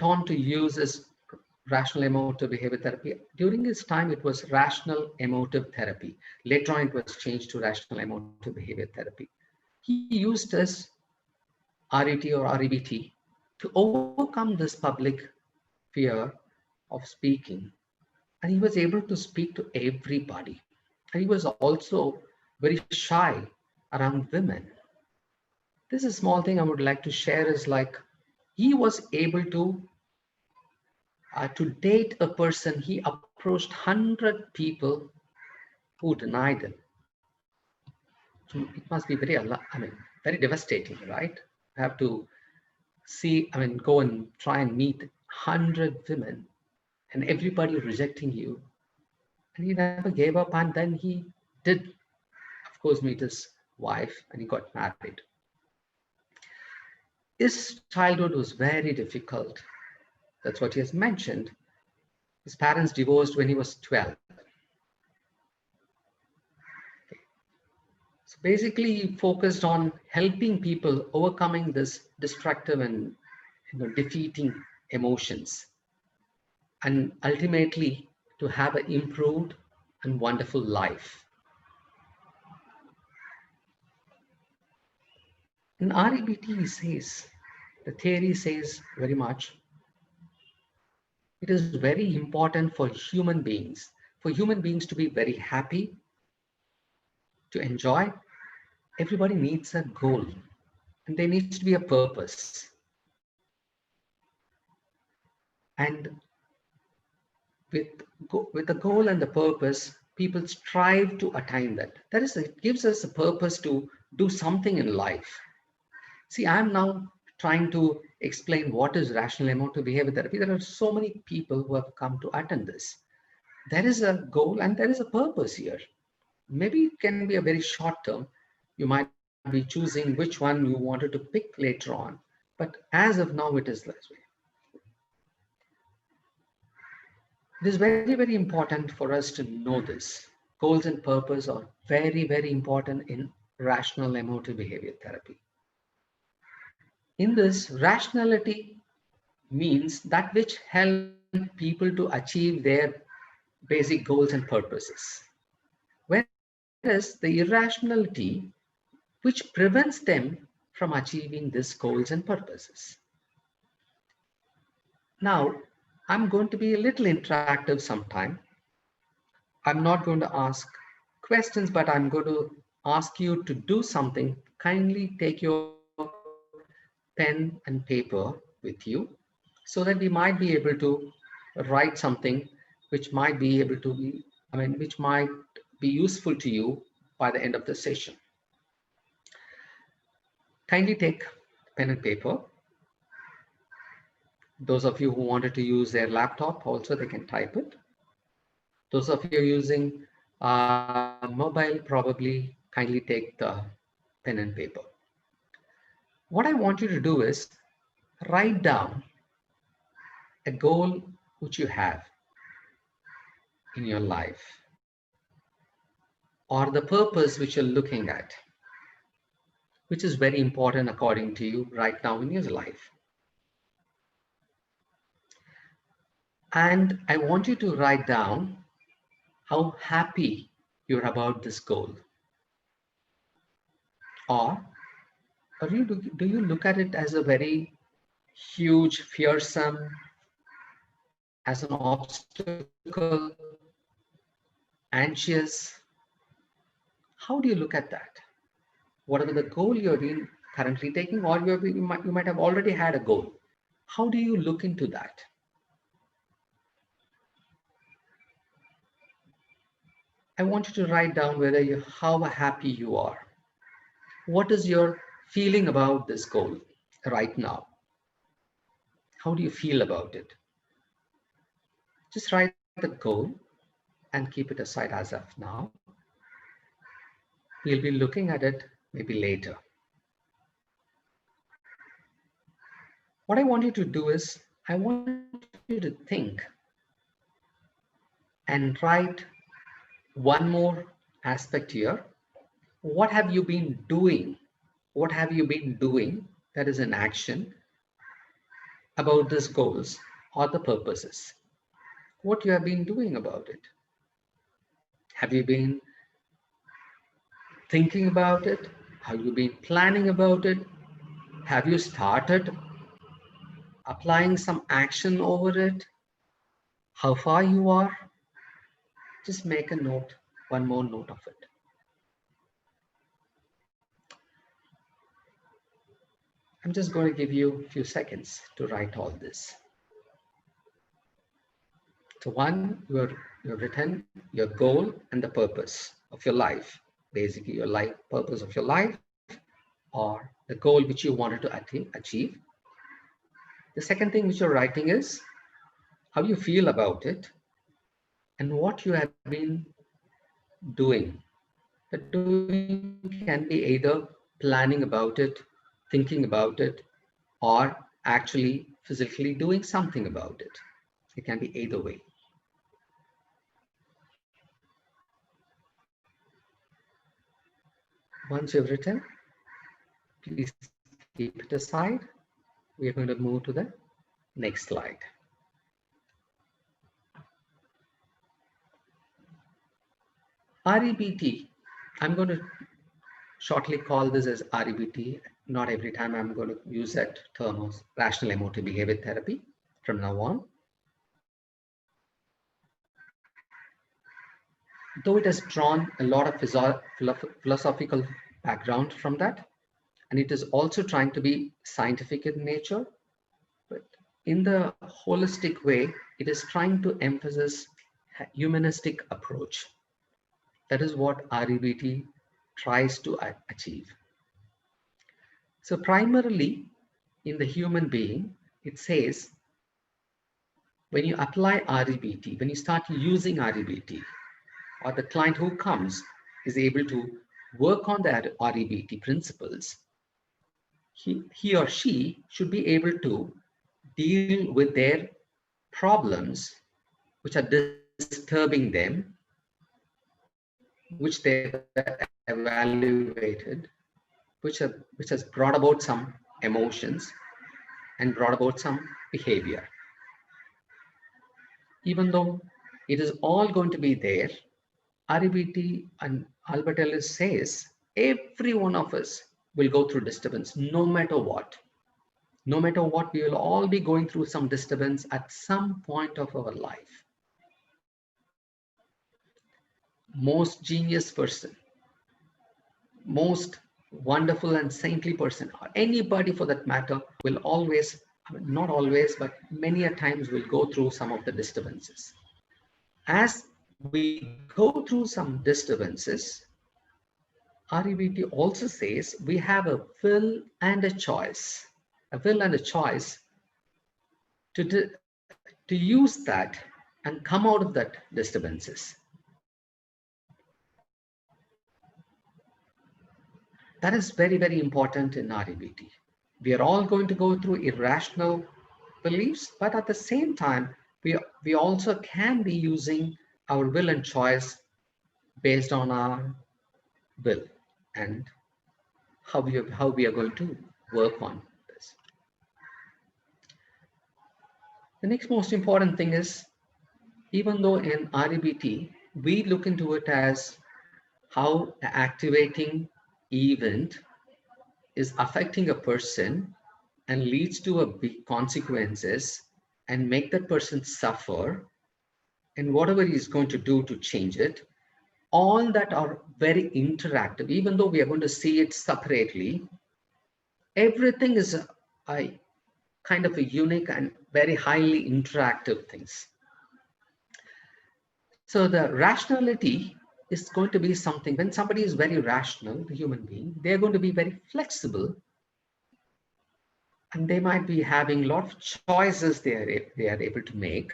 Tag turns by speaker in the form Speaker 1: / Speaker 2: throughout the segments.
Speaker 1: on to use is rational emotive behavior therapy. During his time, it was rational emotive therapy. Later on, it was changed to rational emotive behavior therapy. He used this RET or REBT to overcome this public fear of speaking. And he was able to speak to everybody. And he was also very shy around women. This is a small thing I would like to share is like he was able to date a person. He approached 100 people who denied him. So it must be very, very devastating, right? Have to go and try and meet 100 women and everybody rejecting you. And he never gave up. And then he did, of course, meet his wife and he got married. His childhood was very difficult. That's what he has mentioned. His parents divorced when he was 12. So basically, he focused on helping people overcoming this destructive and defeating emotions, and ultimately to have an improved and wonderful life. In REBT says, the theory says very much, it is very important for human beings to be very happy, to enjoy. Everybody needs a goal and there needs to be a purpose. And with the goal and the purpose, people strive to attain that. That is, it gives us a purpose to do something in life. See, I'm now trying to explain what is rational emotive behavior therapy. There are so many people who have come to attend this. There is a goal and there is a purpose here. Maybe it can be a very short term. You might be choosing which one you wanted to pick later on. But as of now, it is this way. It is very, very important for us to know this. Goals and purpose are very, very important in rational emotive behavior therapy. In this, rationality means that which help people to achieve their basic goals and purposes. Whereas the irrationality, which prevents them from achieving these goals and purposes. Now, I'm going to be a little interactive sometime. I'm not going to ask questions, but I'm going to ask you to do something. Kindly take your pen and paper with you so that we might be able to write something which might be able to be, which might be useful to you by the end of the session. Kindly take pen and paper. Those of you who wanted to use their laptop also, they can type it. Those of you using mobile, probably kindly take the pen and paper. What I want you to do is write down a goal which you have in your life, or the purpose which you're looking at, which is very important according to you right now in your life. And I want you to write down how happy you're about this goal. Or do you look at it as a very huge, fearsome, as an obstacle, anxious? How do you look at that? Whatever the goal you're currently taking, or you might have already had a goal. How do you look into that? I want you to write down how happy you are. What is your feeling about this goal right now? How do you feel about it? Just write the goal and keep it aside as of now. We'll be looking at it maybe later. What I want you to do is, I want you to think and write one more aspect here. What have you been doing? What have you been doing that is an action about these goals or the purposes, what you have been doing about it. Have you been thinking about it? Have you been planning about it? Have you started applying some action over it? How far you are? Just make a note, one more note of it. I'm just going to give you a few seconds to write all this. So one, you've written your goal and the purpose of your life, basically your life purpose of your life or the goal which you wanted to achieve. The second thing which you're writing is how you feel about it and what you have been doing. The doing can be either planning about it, thinking about it, or actually physically doing something about it. It can be either way. Once you've written, please keep it aside. We are going to move to the next slide. REBT. I'm going to shortly call this as REBT. Not every time I'm going to use that term of rational emotive behavior therapy from now on. Though it has drawn a lot of philosophical background from that, and it is also trying to be scientific in nature, but in the holistic way, it is trying to emphasize a humanistic approach. That is what REBT tries to achieve. So primarily in the human being, it says when you apply REBT, when you start using REBT, or the client who comes is able to work on the REBT principles, he or she should be able to deal with their problems which are disturbing them, which they evaluated, which has brought about some emotions and brought about some behavior. Even though it is all going to be there, REBT and Albert Ellis says every one of us will go through disturbance no matter what. No matter what, we will all be going through some disturbance at some point of our life. Most genius person, most wonderful and saintly person, or anybody for that matter, will always, not always, but many a times will go through some of the disturbances. As we go through some disturbances, REBT also says we have a will and a choice. A will and a choice to use that and come out of that disturbances. That is very, very important in REBT. We are all going to go through irrational beliefs, but at the same time, we also can be using our will and choice based on our will and how we are going to work on this. The next most important thing is, even though in REBT, we look into it as how the activating event is affecting a person and leads to a big consequences and make that person suffer, and whatever he's going to do to change it, all that are very interactive. Even though we are going to see it separately, everything is a kind of a unique and very highly interactive things. So the rationality is going to be something, when somebody is very rational, the human being, they're going to be very flexible, and they might be having a lot of choices they are able to make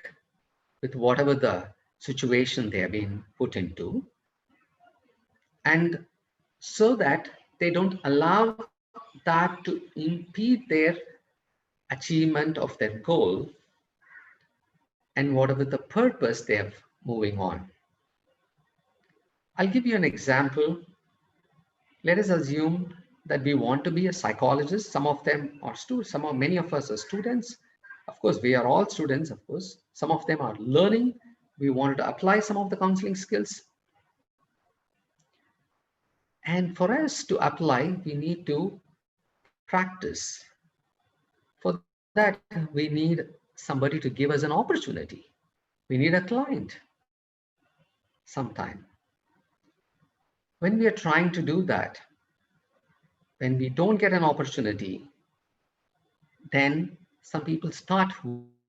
Speaker 1: with whatever the situation they have been put into, and so that they don't allow that to impede their achievement of their goal and whatever the purpose they have moving on. I'll give you an example. Let us assume that we want to be a psychologist. Some of them are students, many of us are students, Of course, we are all students, of course. Some of them are learning. We wanted to apply some of the counseling skills. And for us to apply, we need to practice. For that, we need somebody to give us an opportunity. We need a client sometime. When we are trying to do that, when we don't get an opportunity, then some people start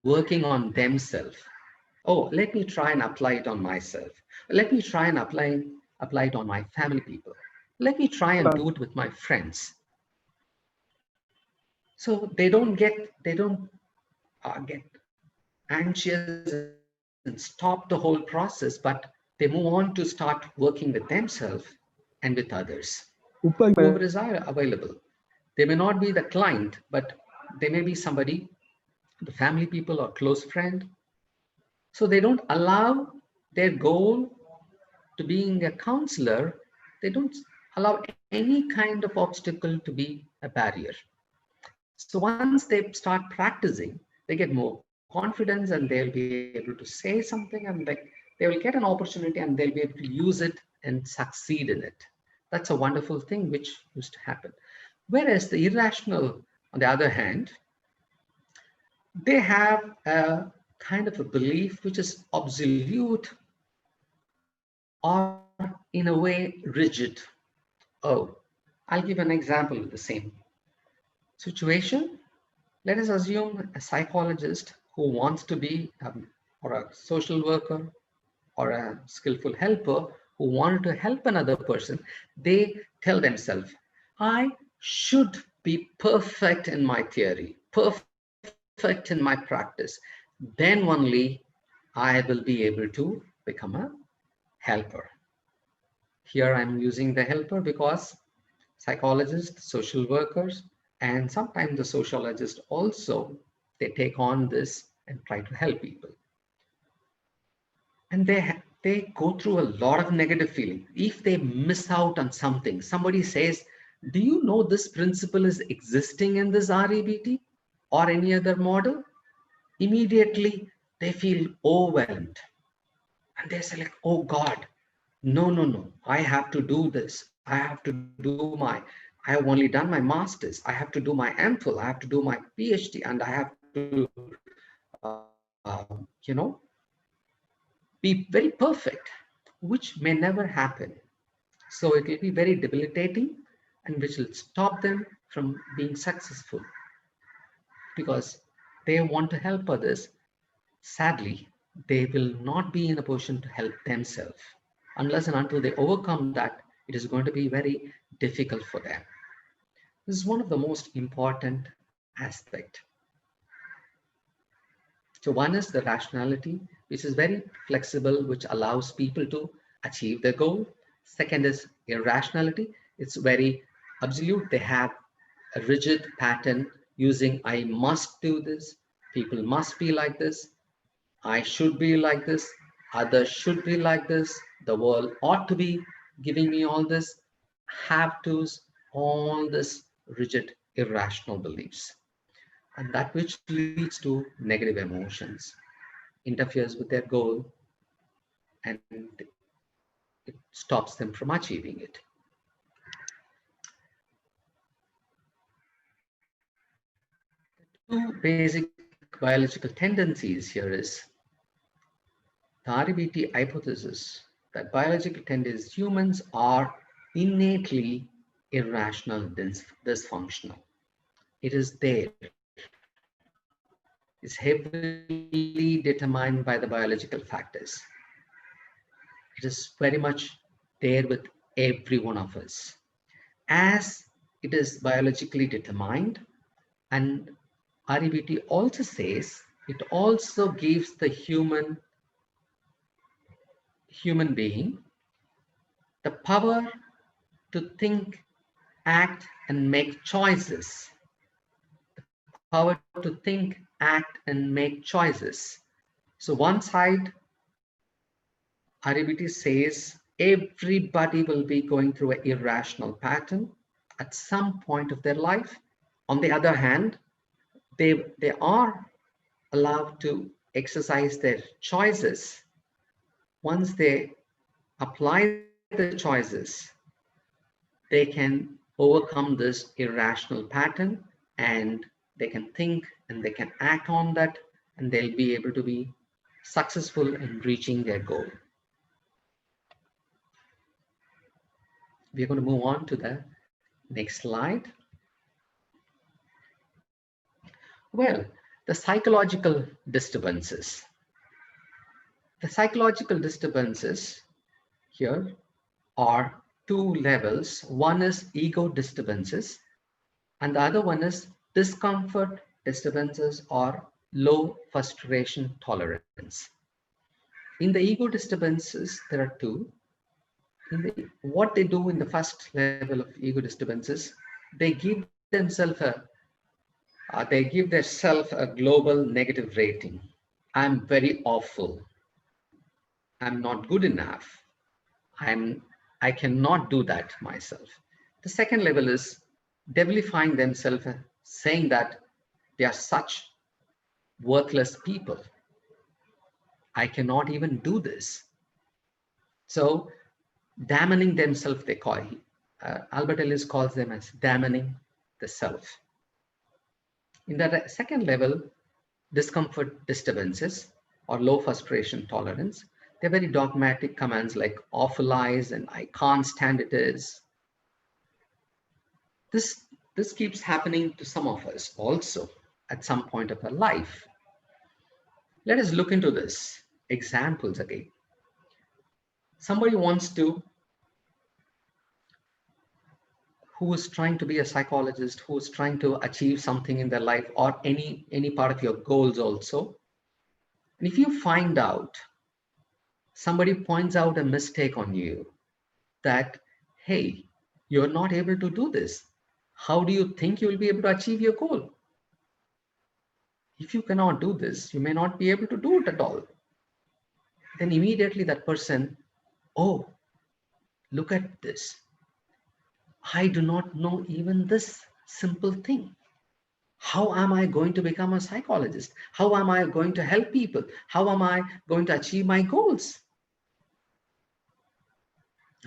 Speaker 1: working on themselves. Oh, let me try and apply it on myself. Let me try and apply it on my family people. Let me try and do it with my friends. So they don't get anxious and stop the whole process, but they move on to start working with themselves and with others, whoever is available. They may not be the client, but they may be somebody, the family people or close friend. So they don't allow their goal to being a counselor, they don't allow any kind of obstacle to be a barrier. So once they start practicing, they get more confidence and they'll be able to say something, and like they will get an opportunity and they'll be able to use it and succeed in it. That's a wonderful thing which used to happen. Whereas the irrational, on the other hand, they have a kind of a belief which is absolute or in a way rigid. Oh, I'll give an example of the same situation. Let us assume a psychologist who wants to be, or a social worker or a skillful helper who wanted to help another person. They tell themselves, I should be perfect in my theory, perfect in my practice. Then only I will be able to become a helper. Here I'm using the helper because psychologists, social workers, and sometimes the sociologists also, they take on this and try to help people. And they go through a lot of negative feeling. If they miss out on something, somebody says, do you know this principle is existing in this REBT or any other model? Immediately they feel overwhelmed. And they say like, oh God, no, I have to do this. I have only done my master's. I have to do my MPhil. I have to do my PhD, and I have to, be very perfect, which may never happen. So it will be very debilitating and which will stop them from being successful because they want to help others. Sadly, they will not be in a position to help themselves. Unless and until they overcome that, it is going to be very difficult for them. This is one of the most important aspect. So one is the rationality, which is very flexible, which allows people to achieve their goal. Second is irrationality. It's very absolute. They have a rigid pattern using I must do this, people must be like this, I should be like this, others should be like this, the world ought to be giving me all this, have tos, all this rigid, irrational beliefs. And that which leads to negative emotions, interferes with their goal, and it stops them from achieving it. Two basic biological tendencies here is the REBT hypothesis that biological tendencies, humans are innately irrational and dysfunctional. It is there. It's heavily determined by the biological factors. It is very much there with every one of us. As it is biologically determined, and REBT also says it also gives the human being the power to think, act, and make choices. The power to think, act, and make choices. So one side, REBT says everybody will be going through an irrational pattern at some point of their life. On the other hand, they are allowed to exercise their choices, once they apply the choices, they can overcome this irrational pattern, and they can think and they can act on that, and they'll be able to be successful in reaching their goal. We're going to move on to the next slide. Well, the psychological disturbances. The psychological disturbances here are two levels. One is ego disturbances, and the other one is discomfort disturbances or low frustration tolerance. In the ego disturbances, there are two. What they do in the first level of ego disturbances, they give themselves a global negative rating. I'm very awful. I'm not good enough. I'm I cannot do that myself. The second level is devilifying themselves, saying that they are such worthless people. I cannot even do this. So damning themselves, they call Albert Ellis calls them as damning the self. In the second level, discomfort disturbances or low frustration tolerance, they're very dogmatic commands like awful eyes and I can't stand it is. This keeps happening to some of us also at some point of our life. Let us look into this examples again. Somebody who is trying to be a psychologist, who is trying to achieve something in their life or any part of your goals also. And if you find out, somebody points out a mistake on you that, hey, you're not able to do this. How do you think you will be able to achieve your goal? If you cannot do this, you may not be able to do it at all. Then immediately that person, oh, look at this. I do not know even this simple thing. How am I going to become a psychologist? How am I going to help people? How am I going to achieve my goals?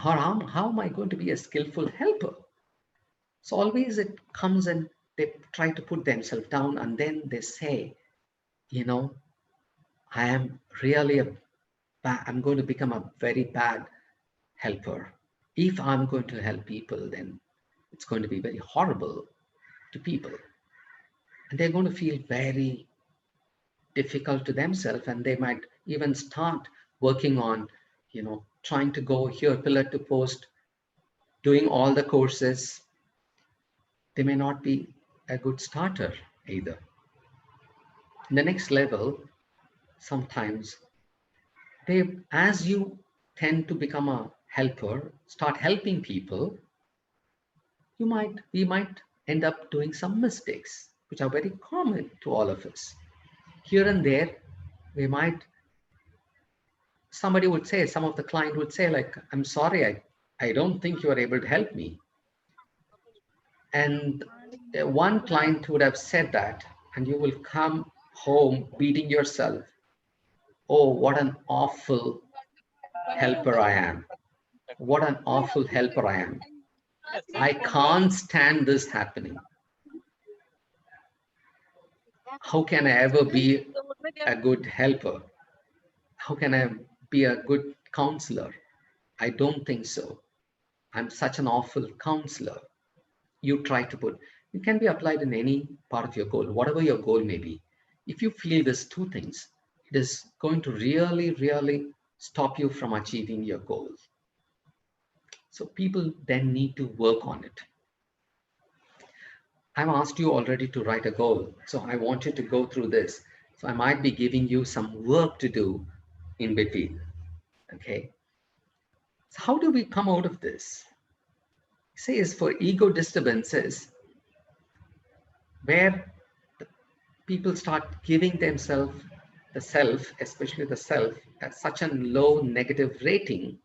Speaker 1: Or how am I going to be a skillful helper? So always it comes and they try to put themselves down and then they say, you know, I am really I'm going to become a very bad helper. If I'm going to help people, then it's going to be very horrible to people. And they're going to feel very difficult to themselves, and they might even start working on, trying to go here, pillar to post, doing all the courses. They may not be a good starter either. In the next level, sometimes as you tend to become a helper, start helping people, we might end up doing some mistakes, which are very common to all of us. Here and there, somebody would say, some of the client would say like, I'm sorry, I don't think you are able to help me. And one client would have said that, and you will come home beating yourself. Oh, what an awful helper I am. What an awful helper I am. I can't stand this happening. How can I ever be a good helper? How can I be a good counselor? I don't think so. I'm such an awful counselor. You try to put, it can be applied in any part of your goal, whatever your goal may be. If you feel these two things, it is going to really, really stop you from achieving your goals. So people then need to work on it. I've asked you already to write a goal. So I want you to go through this. So I might be giving you some work to do in between. Okay. So how do we come out of this? It says for ego disturbances, where people start giving themselves, the self, especially the self, at such a low negative rating,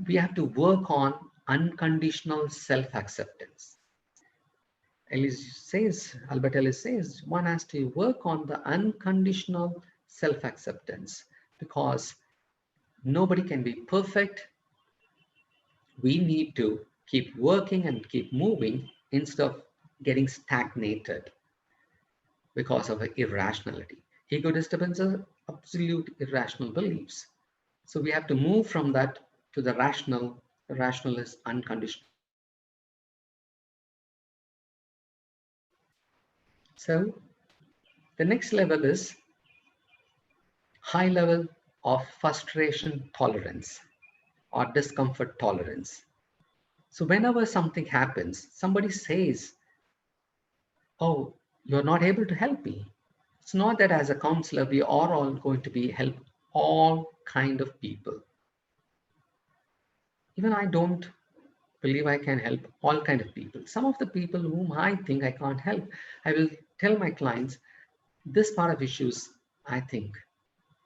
Speaker 1: we have to work on unconditional self-acceptance. Albert Ellis says, one has to work on the unconditional self-acceptance because nobody can be perfect. We need to keep working and keep moving instead of getting stagnated because of irrationality. Ego disturbances are absolute irrational beliefs. So we have to move from that to the rational. The rational is unconditional. So the next level is high level of frustration tolerance or discomfort tolerance. So whenever something happens, somebody says, oh, you're not able to help me. It's not that as a counselor, we are all going to be help all kind of people. Even I don't believe I can help all kind of people. Some of the people whom I think I can't help, I will tell my clients, this part of issues, I think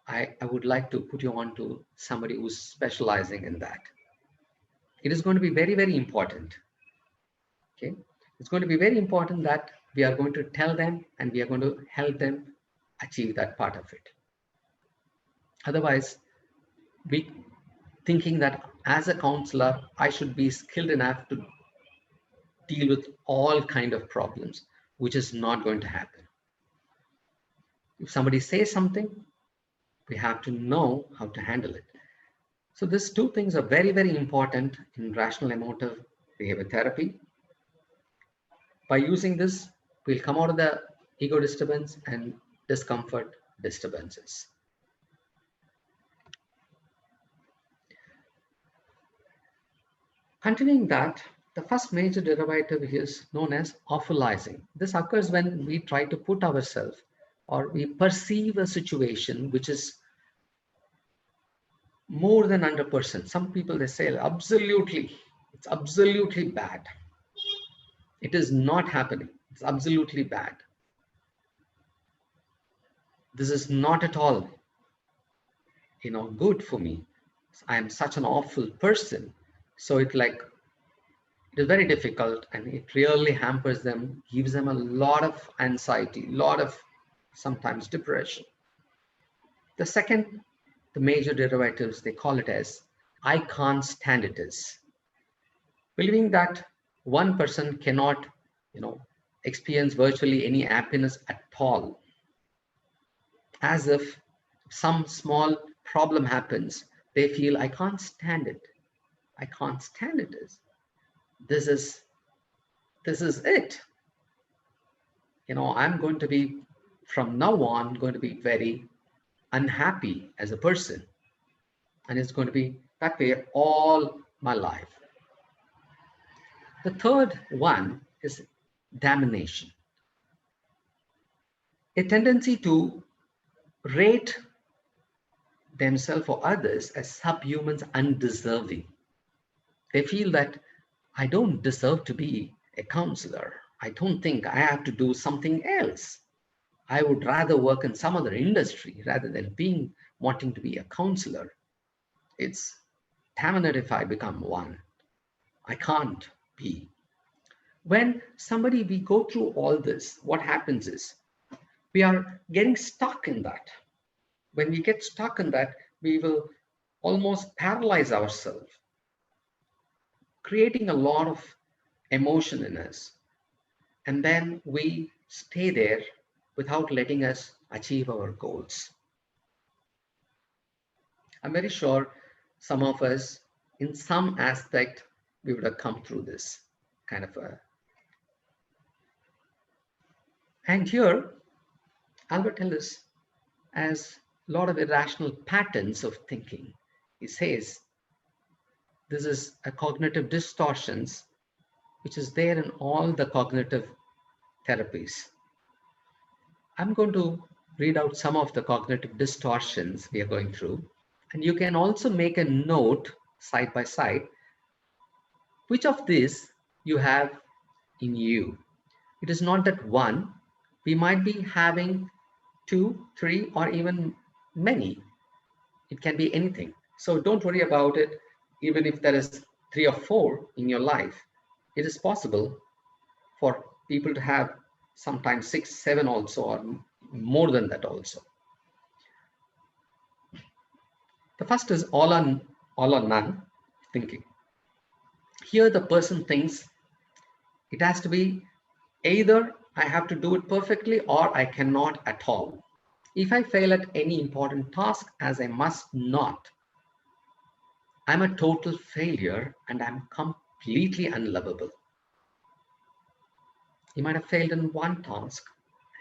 Speaker 1: I would like to put you on to somebody who's specializing in that. It is going to be very, very important. Okay. It's going to be very important that we are going to tell them and we are going to help them achieve that part of it. Otherwise, we thinking that as a counselor, I should be skilled enough to deal with all kind of problems, which is not going to happen. If somebody says something, we have to know how to handle it. So these two things are very, very important in rational emotive behavior therapy. By using this, we'll come out of the ego disturbance and discomfort disturbances. Continuing that, the first major derivative is known as awfulizing. This occurs when we try to put ourselves or we perceive a situation which is more than 100%. Some people, they say, absolutely, it's absolutely bad. It is not happening. It's absolutely bad. This is not at all, good for me. I am such an awful person. So it is very difficult and it really hampers them, gives them a lot of anxiety, lot of sometimes depression. The second, the major derivatives, they call it as I can't stand it is. Believing that one person cannot, experience virtually any happiness at all. As if some small problem happens, they feel I can't stand it. I can't stand it is. This is it. I'm going to be from now on going to be very unhappy as a person. And it's going to be that way all my life. The third one is domination. A tendency to rate themselves or others as subhumans undeserving. They feel that I don't deserve to be a counselor. I don't think I have to do something else. I would rather work in some other industry rather than wanting to be a counselor. It's damn it if I become one. I can't be. When we go through all this, what happens is we are getting stuck in that. When we get stuck in that, we will almost paralyze ourselves, creating a lot of emotion in us. And then we stay there without letting us achieve our goals. I'm very sure some of us, in some aspect, we would have come through this kind of a. And here, Albert Ellis has a lot of irrational patterns of thinking. He says this is a cognitive distortions, which is there in all the cognitive therapies. I'm going to read out some of the cognitive distortions we are going through. And you can also make a note side by side, which of these you have in you. It is not that one, we might be having 2, 3, or even many. It can be anything. So don't worry about it. Even if there is 3 or 4 in your life, it is possible for people to have sometimes 6, 7 also, or more than that also. The first is all or none thinking. Here the person thinks it has to be either I have to do it perfectly or I cannot at all. If I fail at any important task, as I must not, I'm a total failure and I'm completely unlovable. He might have failed in one task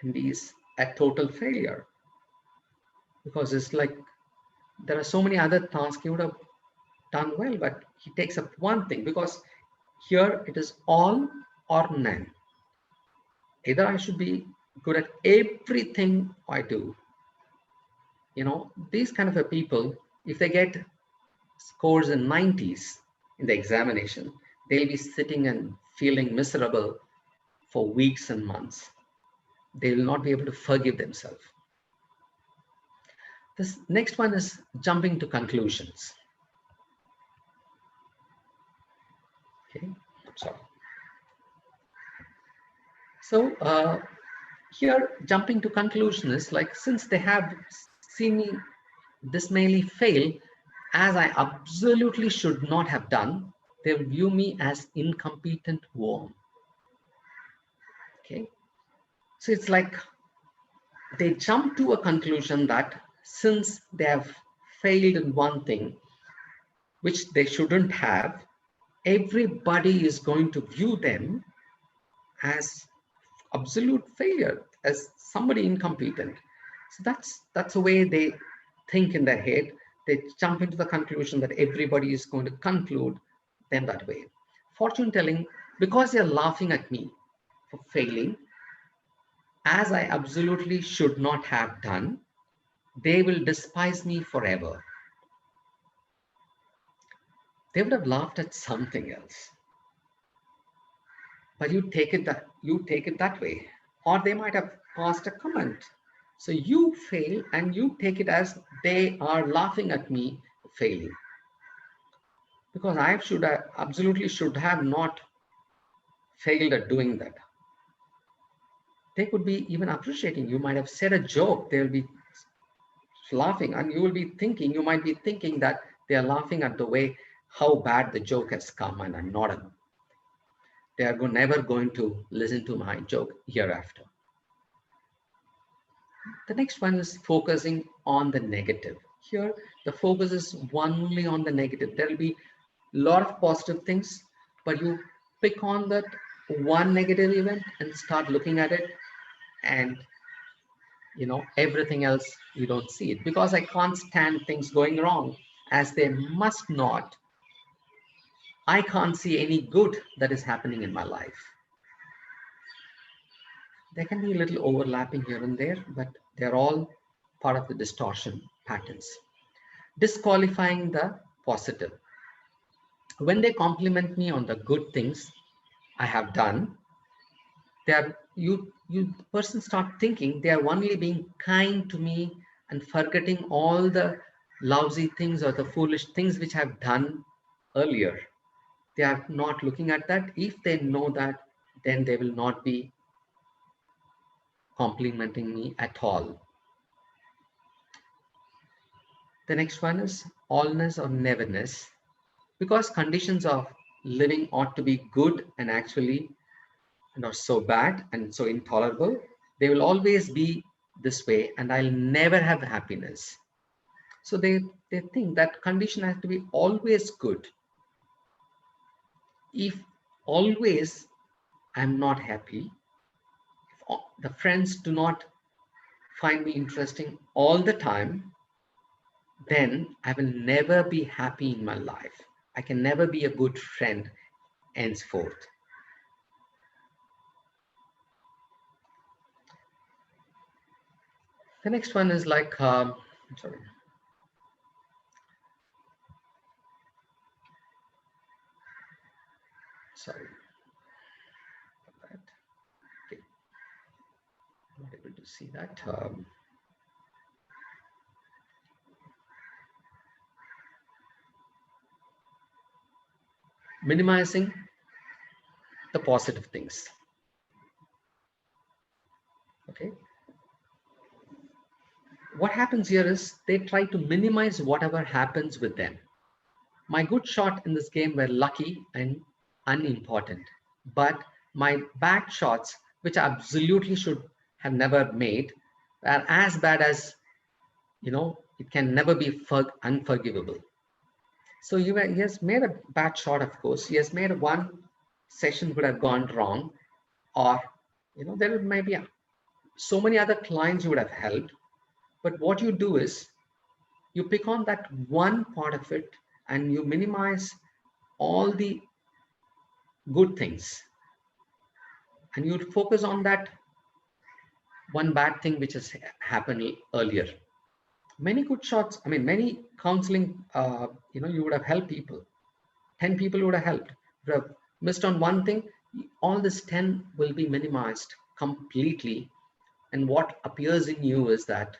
Speaker 1: and he's a total failure, because it's like there are so many other tasks he would have done well, but he takes up one thing because here it is all or none. Either I should be good at everything I do. These kind of a people, if they get scores in 90s in the examination, they'll be sitting and feeling miserable for weeks and months. They will not be able to forgive themselves. This next one is jumping to conclusions. Okay, sorry. So here, jumping to conclusion is like, since they have seen me dismally fail, as I absolutely should not have done, they will view me as incompetent worm. Okay, so it's like they jump to a conclusion that since they have failed in one thing, which they shouldn't have, everybody is going to view them as absolute failure, as somebody incompetent. So that's the way they think in their head. They jump into the conclusion that everybody is going to conclude them that way. Fortune telling, because they're laughing at me for failing, as I absolutely should not have done, they will despise me forever. They would have laughed at something else, but you take it that way. Or they might have asked a comment. So you fail and you take it as they are laughing at me failing, because I absolutely should have not failed at doing that. They could be even appreciating. You might have said a joke, they'll be laughing, and you might be thinking that they are laughing at the way how bad the joke has come, and they are never going to listen to my joke hereafter. The next one is focusing on the negative. Here, the focus is only on the negative. There will be a lot of positive things, but you pick on that one negative event and start looking at it, and everything else you don't see it, because I can't stand things going wrong, as they must not. I can't see any good that is happening in my life. There can be a little overlapping here and there, but they're all part of the distortion patterns. Disqualifying the positive. When they compliment me on the good things I have done, the person start thinking they are only being kind to me and forgetting all the lousy things or the foolish things which I've done earlier. They are not looking at that. If they know that, then they will not be complimenting me at all. The next one is allness or neverness. Because conditions of living ought to be good and actually not so bad and so intolerable, they will always be this way and I'll never have happiness. So they think that condition has to be always good. If always I'm not happy, if the friends do not find me interesting all the time, then I will never be happy in my life. I can never be a good friend henceforth. The next one is like, sorry. Sorry. Okay. I'm not able to see that. Minimizing the positive things. what happens here is they try to minimize whatever happens with them. My good shot in this game were lucky and unimportant, but my bad shots, which I absolutely should have never made, are as bad as, it can never be unforgivable. So he has made a bad shot, of course. He has made one session would have gone wrong, or there may be so many other clients you would have helped. But what you do is you pick on that one part of it and you minimize all the good things, and you focus on that one bad thing which has happened earlier. Many good shots, I mean, many counseling, you would have helped people. 10 people would have helped. If you have missed on one thing, all this 10 will be minimized completely. And what appears in you is that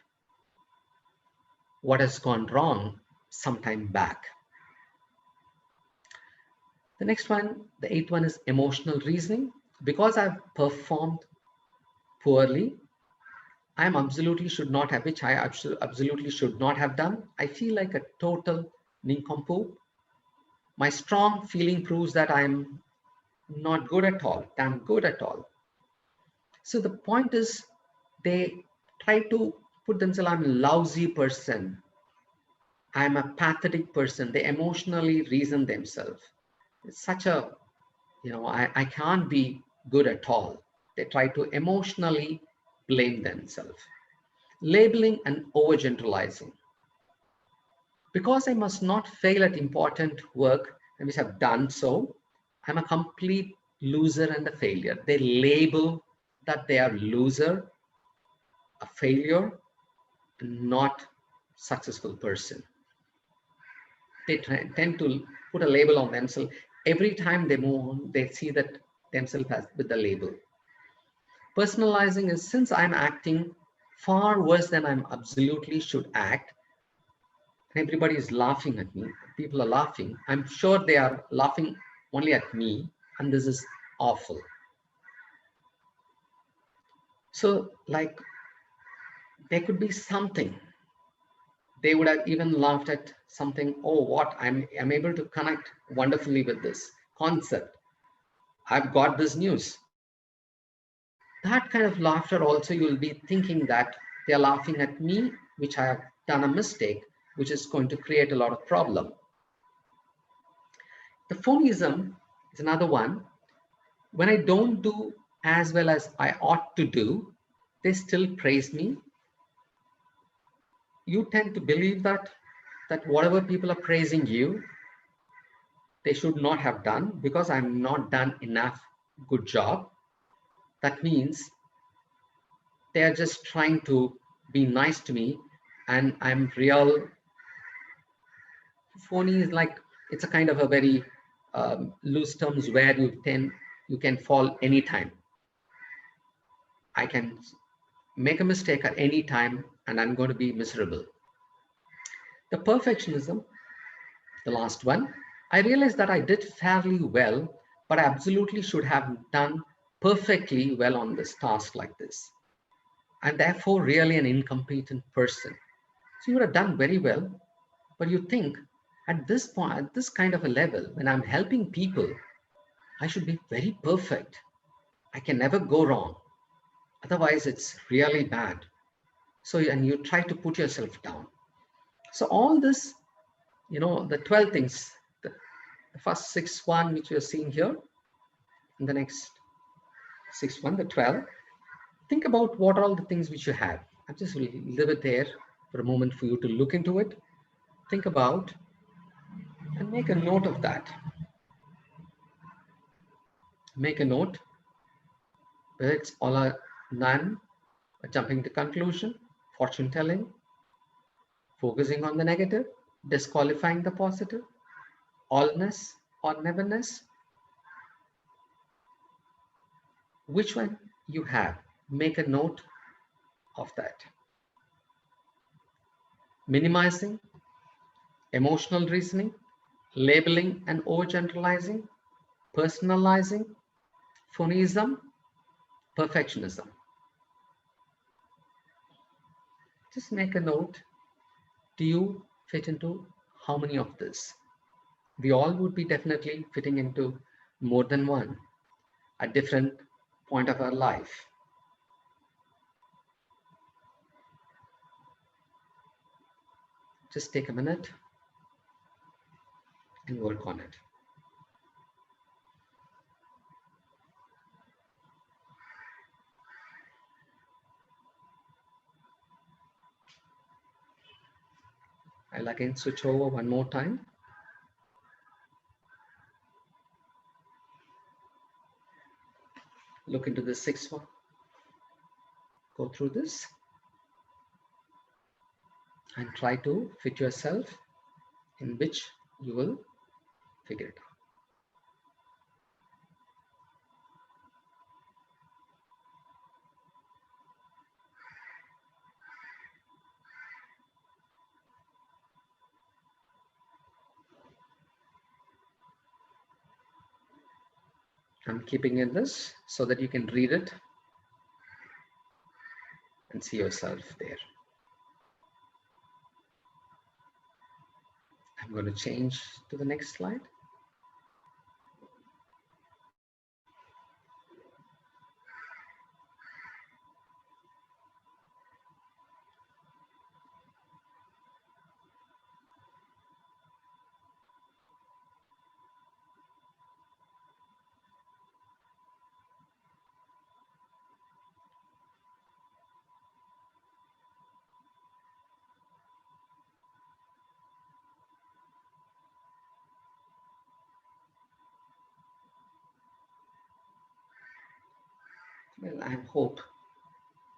Speaker 1: what has gone wrong some time back. The next one, the eighth one, is emotional reasoning. Because I've performed poorly, I absolutely should not have, which I absolutely should not have done. I feel like a total nincompoop. My strong feeling proves that I'm not good at all, damn good at all. So the point is, they try to put themselves, I'm a lousy person, I'm a pathetic person. They emotionally reason themselves. It's such a, I can't be good at all. They try to emotionally blame themselves. Labeling and overgeneralizing. Because I must not fail at important work, and which I've done so, I'm a complete loser and a failure. They label that they are loser, a failure, not successful person. They tend to put a label on themselves. Every time they move on, they see that themselves as with the label. Personalizing is, since I'm acting far worse than I'm absolutely should act, and everybody is laughing at me, people are laughing, I'm sure they are laughing only at me, and this is awful. So like, there could be something. They would have even laughed at something. Oh, what? I'm able to connect wonderfully with this concept. I've got this news. That kind of laughter also, you'll be thinking that they're laughing at me, which I have done a mistake, which is going to create a lot of problem. The phoneism is another one. When I don't do as well as I ought to do, they still praise me. You tend to believe that whatever people are praising you, they should not have done because I'm not done enough good job. That means they are just trying to be nice to me, and I'm real. Phony is like, it's a kind of a very loose terms where you can fall anytime. I can make a mistake at any time and I'm going to be miserable. The perfectionism, the last one, I realized that I did fairly well, but I absolutely should have done perfectly well on this task like this. And therefore really an incompetent person. So you would have done very well, but you think at this point, at this kind of a level, when I'm helping people, I should be very perfect. I can never go wrong. Otherwise, it's really bad. So, and you try to put yourself down. So all this, the 12 things, the first 6 which you're seeing here, and the next 6 the 12, think about what are all the things which you have. I just will leave it there for a moment for you to look into it. Think about and make a note of that. Make a note, whether it's all or none, jumping to conclusion, fortune telling, focusing on the negative, disqualifying the positive, allness or neverness. Which one you have, make a note of that. Minimizing, emotional reasoning, labeling and overgeneralizing, personalizing, phoneism, perfectionism. Just make a note. Do you fit into how many of this? We all would be definitely fitting into more than one at different point of our life. Just take a minute and work on it. I'll again switch over one more time. Look into the sixth one. Go through this and try to fit yourself in which you will figure it out. I'm keeping in this so that you can read it and see yourself there. I'm going to change to the next slide. Well, I hope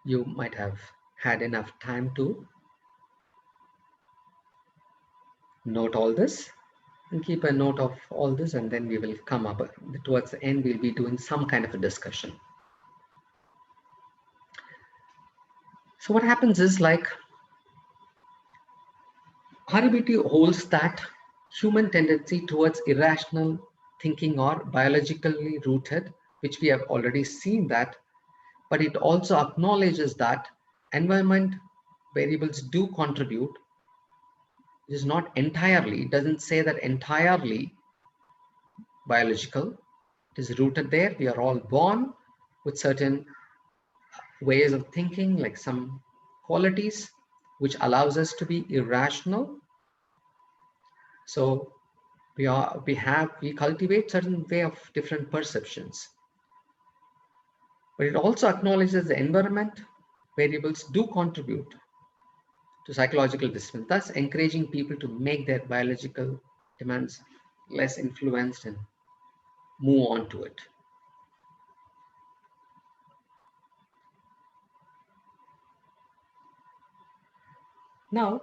Speaker 1: you might have had enough time to note all this and keep a note of all this, and then we will come up towards the end. We'll be doing some kind of a discussion. So what happens is, like, RBT holds that human tendency towards irrational thinking are biologically rooted, which we have already seen that, but it also acknowledges that environment variables do contribute. It is not entirely, it doesn't say that entirely biological. It is rooted there. We are all born with certain ways of thinking, like some qualities, which allows us to be irrational. So we cultivate certain way of different perceptions. But it also acknowledges the environment variables do contribute to psychological dysfunction, thus encouraging people to make their biological demands less influenced and move on to it. Now,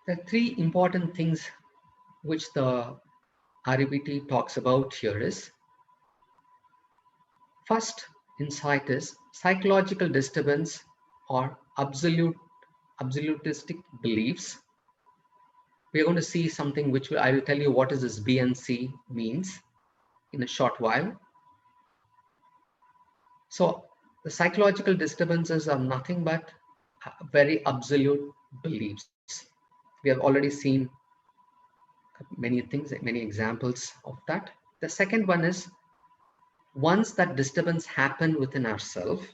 Speaker 1: there are three important things which the RBT talks about here is, first insight is psychological disturbance or absolutistic beliefs. We are going to see something which I will tell you what is this BNC means in a short while. So the psychological disturbances are nothing but very absolute beliefs. We have already seen many things, many examples of that. The second one is, once that disturbance happen within ourselves,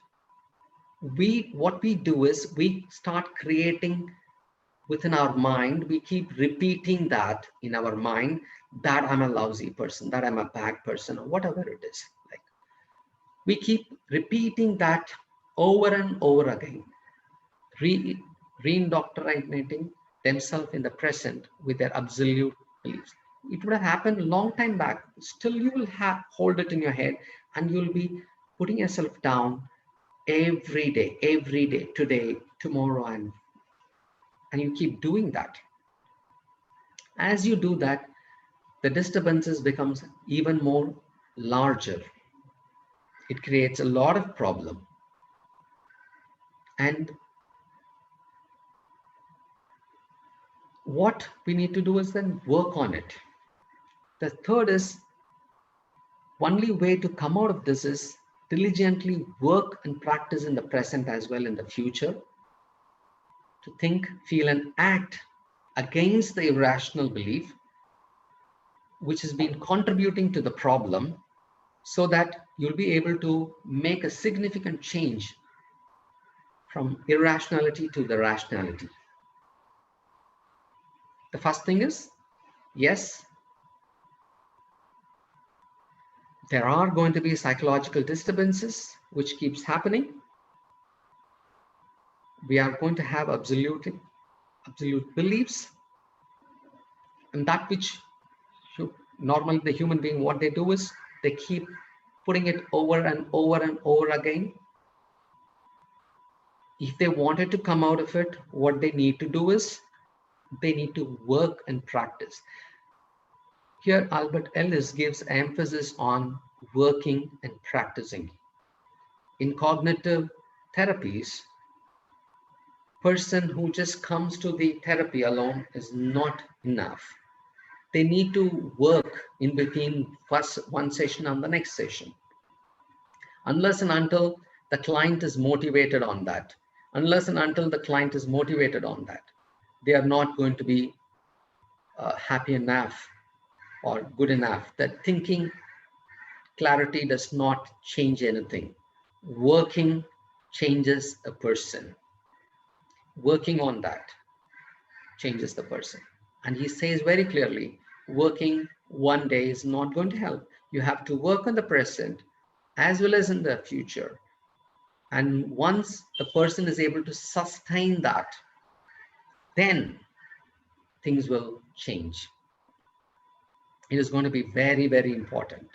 Speaker 1: what we do is we start creating within our mind, we keep repeating that in our mind, that I'm a lousy person, that I'm a bad person, or whatever it is. Like, we keep repeating that over and over again, reindoctrinating themselves in the present with their absolute beliefs. It would have happened a long time back. Still, you will hold it in your head, and you'll be putting yourself down every day, today, tomorrow, and you keep doing that. As you do that, the disturbances becomes even more larger. It creates a lot of problem. And what we need to do is then work on it. The third is, only way to come out of this is diligently work and practice in the present as well in the future, to think, feel, and act against the irrational belief which has been contributing to the problem, so that you'll be able to make a significant change from irrationality to the rationality. The first thing is, yes, there are going to be psychological disturbances which keeps happening. We are going to have absolute beliefs, and that which normally the human being, what they do is they keep putting it over and over and over again. If they wanted to come out of it, what they need to do is they need to work and practice. Here, Albert Ellis gives emphasis on working and practicing. In cognitive therapies, person who just comes to the therapy alone is not enough. They need to work in between first one session and the next session. Unless and until the client is motivated on that, they are not going to be happy enough or good enough. That thinking clarity does not change anything. Working changes a person. Working on that changes the person. And he says very clearly, working one day is not going to help. You have to work on the present as well as in the future. And once the person is able to sustain that, then things will change. It is going to be very, very important.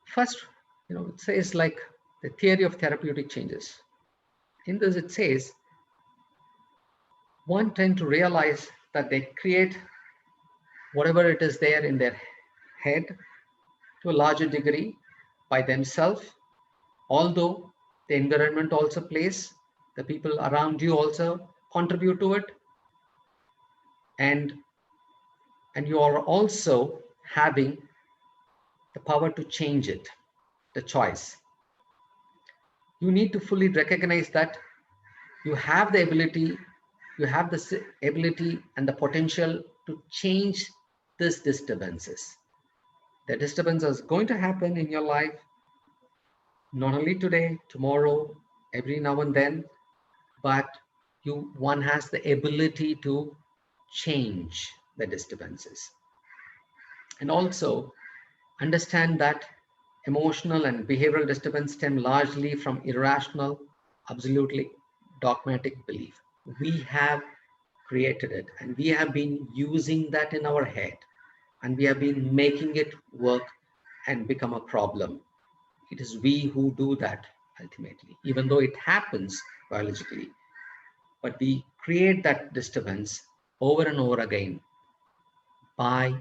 Speaker 1: First, it says like the theory of therapeutic changes. In this, it says one tend to realize that they create whatever it is there in their head to a larger degree by themselves, although the environment also plays, the people around you also contribute to it, and you are also having the power to change it, the choice. You need to fully recognize that you have the ability and the potential to change these disturbances. The disturbance is going to happen in your life, not only today, tomorrow, every now and then, but one has the ability to change the disturbances. And also understand that emotional and behavioral disturbance stem largely from irrational, absolutely dogmatic belief. We have created it, and we have been using that in our head, and we have been making it work and become a problem. It is we who do that ultimately, even though it happens biologically. But we create that disturbance over and over again by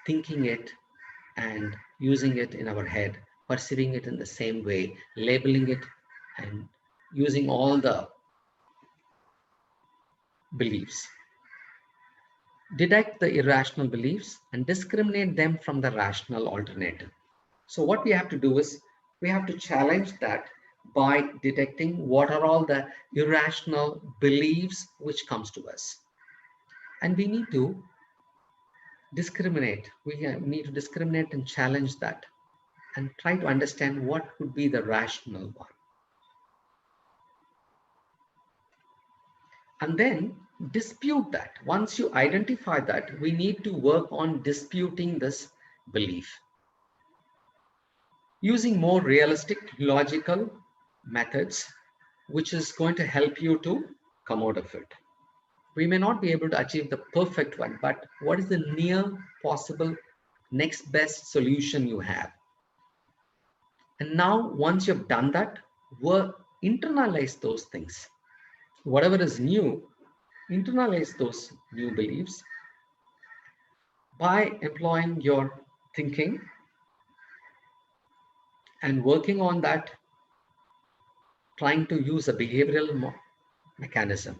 Speaker 1: thinking it and using it in our head, perceiving it in the same way, labeling it, and using all the beliefs. Detect the irrational beliefs and discriminate them from the rational alternative. So what we have to do is we have to challenge that by detecting what are all the irrational beliefs which comes to us. And we need to discriminate. We need to discriminate and challenge that and try to understand what could be the rational one. And then dispute that. Once you identify that, we need to work on disputing this belief using more realistic, logical methods, which is going to help you to come out of it. We may not be able to achieve the perfect one, but what is the near possible next best solution you have? And now, once you've done that, internalize those things. Whatever is new, internalize those new beliefs by employing your thinking and working on that, trying to use a behavioral mechanism.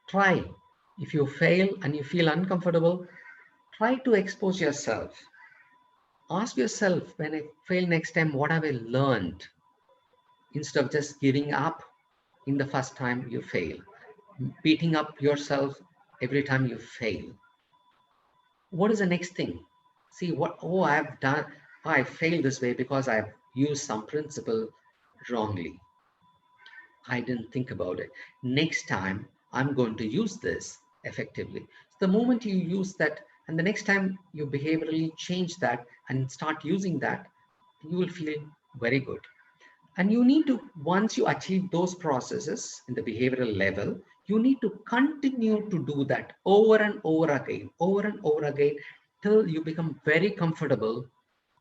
Speaker 1: Try If you fail and you feel uncomfortable, try to expose yourself. Ask yourself, when I fail next time, what have I learned? Instead of just giving up in the first time you fail, beating up yourself every time you fail. What is the next thing? See what, oh, I've done, I failed this way because I've used some principle wrongly. I didn't think about it. Next time, I'm going to use this effectively. So the moment you use that, and the next time you behaviorally change that and start using that, you will feel very good. And you need to, once you achieve those processes in the behavioral level, you need to continue to do that over and over again, till you become very comfortable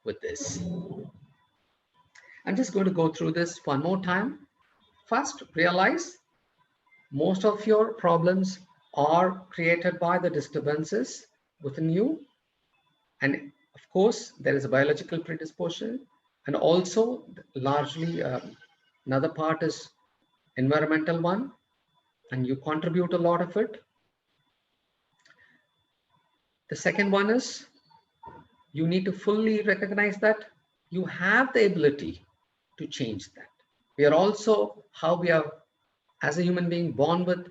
Speaker 1: with this. I'm just going to go through this one more time. First, realize most of your problems are created by the disturbances within you. And of course, there is a biological predisposition. And also, largely, another part is environmental one, and you contribute a lot of it. The second one is you need to fully recognize that you have the ability to change that. We are also, how we are as a human being, born with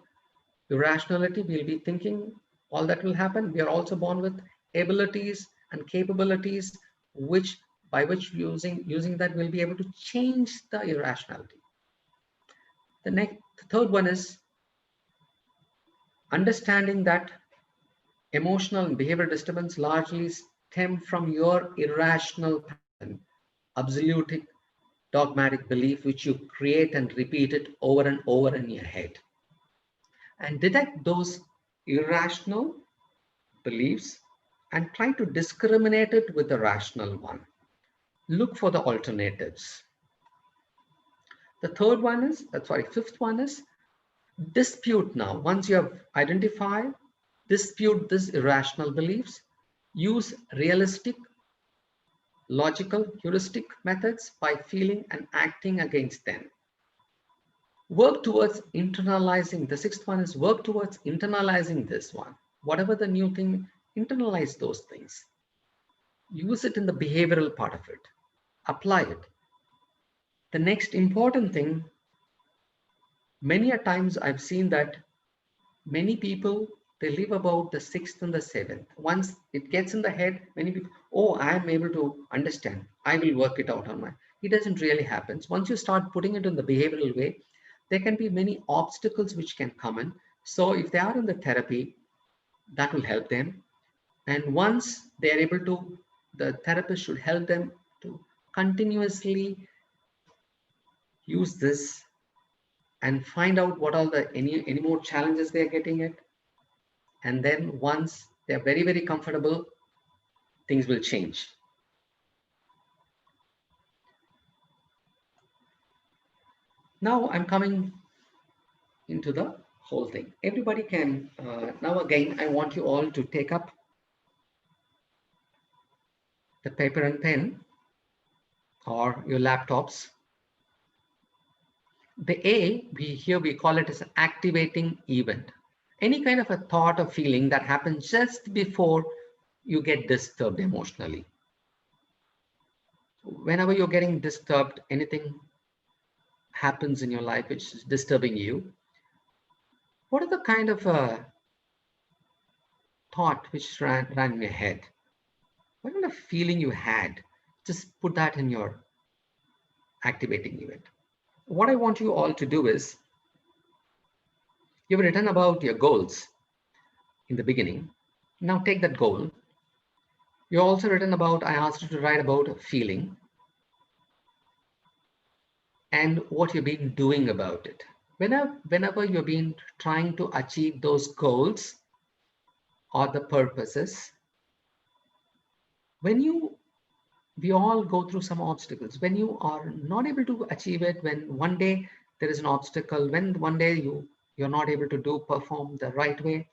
Speaker 1: irrationality. We'll be thinking all that will happen. We are also born with abilities and capabilities, which by which using that we'll be able to change the irrationality. The third one is understanding that emotional and behavioral disturbance largely stem from your irrational pattern, absolute dogmatic belief, which you create and repeat it over and over in your head. And detect those irrational beliefs and try to discriminate it with the rational one. Look for the alternatives. The third one is, fifth one is dispute now. Once you have identified, dispute these irrational beliefs, use realistic, logical, heuristic methods by feeling and acting against them. Work towards internalizing. The sixth one is work towards internalizing this one. Whatever the new thing, internalize those things. Use it in the behavioral part of it. Apply it. The next important thing, many a times I've seen that many people, they live about the sixth and the seventh. Once it gets in the head, many people, oh, I am able to understand. I will work it out on my. It doesn't really happen. Once you start putting it in the behavioral way, there can be many obstacles which can come in. So if they are in the therapy, that will help them. And once they are able to, the therapist should help them to continuously use this and find out what are the any more challenges they're getting it. And then once they're very, very comfortable, things will change. Now I'm coming into the whole thing. Everybody can, now again, I want you all to take up the paper and pen or your laptops. The here we call it as an activating event. Any kind of a thought or feeling that happens just before you get disturbed emotionally. Whenever you're getting disturbed, anything happens in your life which is disturbing you, what are the kind of thought which ran in your head? What kind of feeling you had? Just put that in your activating event. What I want you all to do is, you've written about your goals in the beginning. Now take that goal. You also written about, I asked you to write about a feeling and what you've been doing about it. Whenever you've been trying to achieve those goals or the purposes, we all go through some obstacles. When you are not able to achieve it, when one day there is an obstacle, when one day you're not able to perform the right way,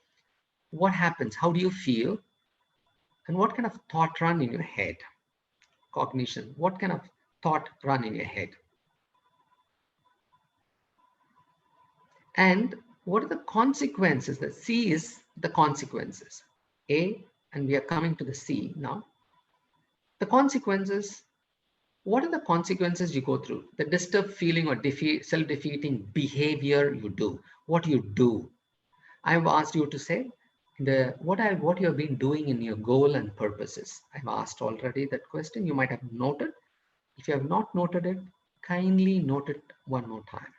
Speaker 1: what happens? How do you feel? And what kind of thought run in your head? Cognition, what kind of thought run in your head? And What are the consequences? The C is the consequences. A, and we are coming to the C now. The consequences, what are the consequences you go through? The disturbed feeling or self-defeating behavior you do. What you do. I've asked you to say what you have been doing in your goal and purposes. I've asked already that question. You might have noted. If you have not noted it, kindly note it one more time.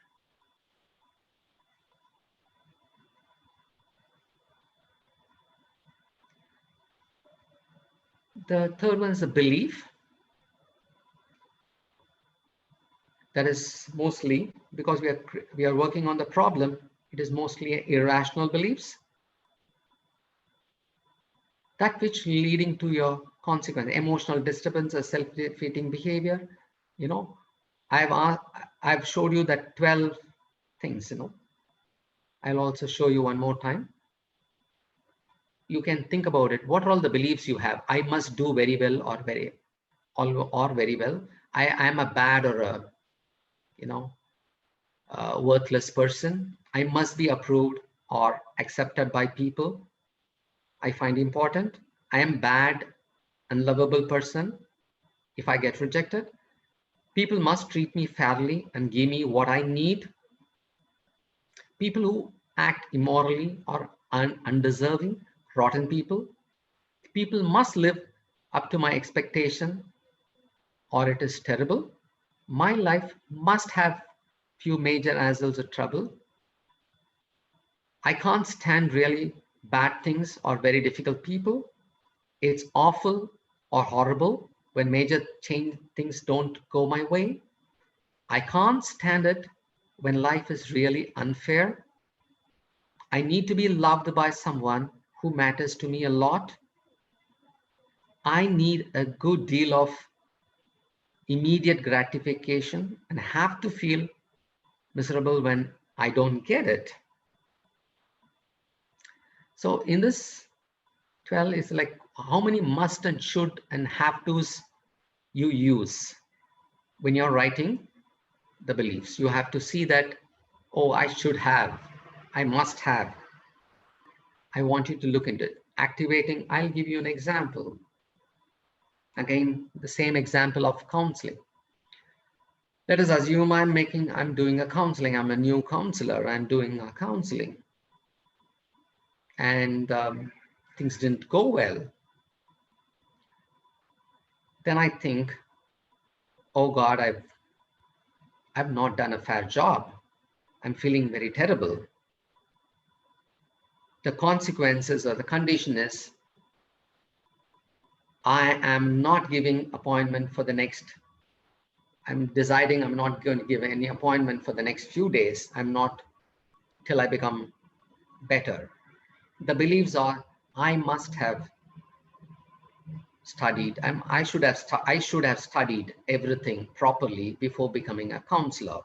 Speaker 1: The third one is a belief. That is mostly because we are working on the problem. It is mostly irrational beliefs. That which leading to your consequence, emotional disturbance or self-defeating behavior. You know, I've showed you that 12 things. You know, I'll also show you one more time. You can think about it. What are all the beliefs you have? I must do very well or very well. I am a bad or a worthless person. I must be approved or accepted by people I find important. I am bad, unlovable person if I get rejected. People must treat me fairly and give me what I need. People who act immorally or undeserving, rotten people. People must live up to my expectation or it is terrible. My life must have few major hassles or trouble. I can't stand really bad things or very difficult people. It's awful or horrible when major things don't go my way. I can't stand it when life is really unfair. I need to be loved by someone who matters to me a lot. I need a good deal of immediate gratification and have to feel miserable when I don't get it. So in this 12 is like how many must and should and have to's you use when you're writing the beliefs. You have to see that, oh, I should have, I must have. I want you to look into it. Activating, I'll give you an example. Again, the same example of counseling. Let us assume I'm doing a counseling. I'm a new counselor. I'm doing a counseling. And things didn't go well. Then I think, oh God, I've not done a fair job. I'm feeling very terrible. The consequences or the condition is I am not giving appointment for the next, I'm deciding I'm not going to give any appointment for the next few days. I'm not till I become better. The beliefs are I must have studied. I should have studied everything properly before becoming a counselor.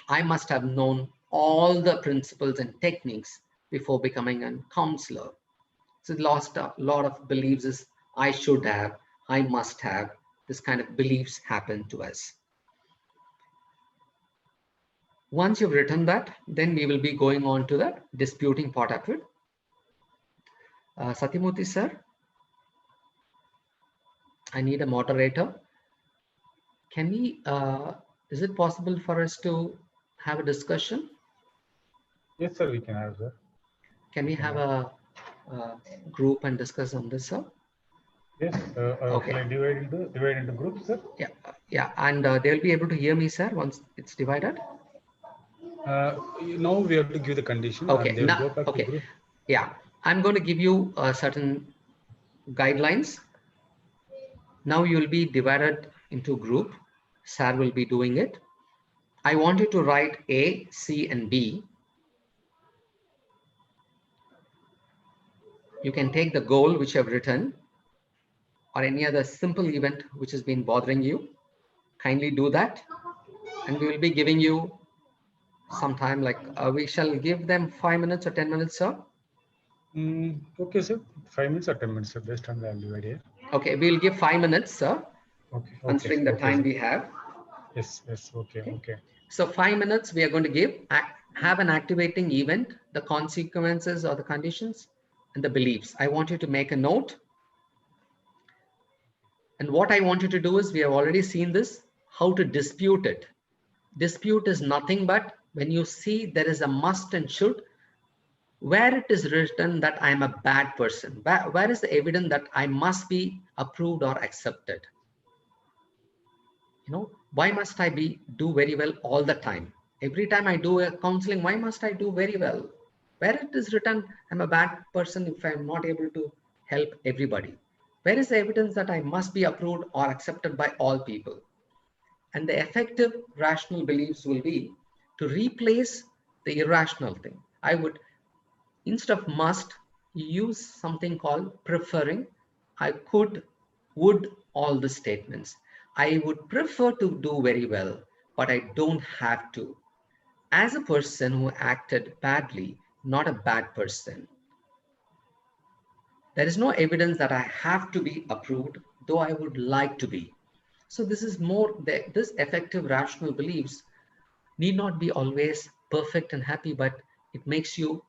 Speaker 1: I must have known all the principles and techniques before becoming a counselor. So a lot of beliefs is I should have, I must have. This kind of beliefs happen to us. Once you've written that, then we will be going on to the disputing part of it. Satyamurthy sir, I need a moderator. Can we, is it possible for us to have a discussion?
Speaker 2: Yes, sir, we can have, sir.
Speaker 1: Can we have a group and discuss on this, sir?
Speaker 2: Yes,
Speaker 1: okay.
Speaker 2: Shall I divide into groups, sir?
Speaker 1: Yeah, and they'll be able to hear me, sir, once it's divided.
Speaker 2: Now we have to give the condition.
Speaker 1: Okay,
Speaker 2: and they'll go back to group.
Speaker 1: Yeah, I'm going to give you certain guidelines. Now you'll be divided into group. Sir will be doing it. I want you to write A, C, and B. You can take the goal which you have written or any other simple event which has been bothering you. Kindly do that. And we will be giving you some time, like we shall give them 5 minutes or 10 minutes, sir.
Speaker 2: Okay, sir. 5 minutes or 10 minutes, sir, based on the idea.
Speaker 1: Okay, we'll give 5 minutes, sir.
Speaker 2: Okay.
Speaker 1: Considering the time we have.
Speaker 2: Yes. Okay.
Speaker 1: So 5 minutes we are going to give. have an activating event, the consequences or the conditions, and the beliefs. I want you to make a note. And what I want you to do is, we have already seen this, how to dispute it. Dispute is nothing but when you see there is a must and should, where it is written that I am a bad person. Where is the evidence that I must be approved or accepted? Why must I do very well all the time? Every time I do a counseling, why must I do very well? Where it is written I'm a bad person if I'm not able to help everybody? Where is the evidence that I must be approved or accepted by all people? And the effective rational beliefs will be to replace the irrational thing. I would, instead of must, use something called preferring. I could, would, all the statements. I would prefer to do very well, but I don't have to. As a person who acted badly, not a bad person. There is no evidence that I have to be approved, though I would like to be. So this is more, this effective rational beliefs need not be always perfect and happy, but it makes you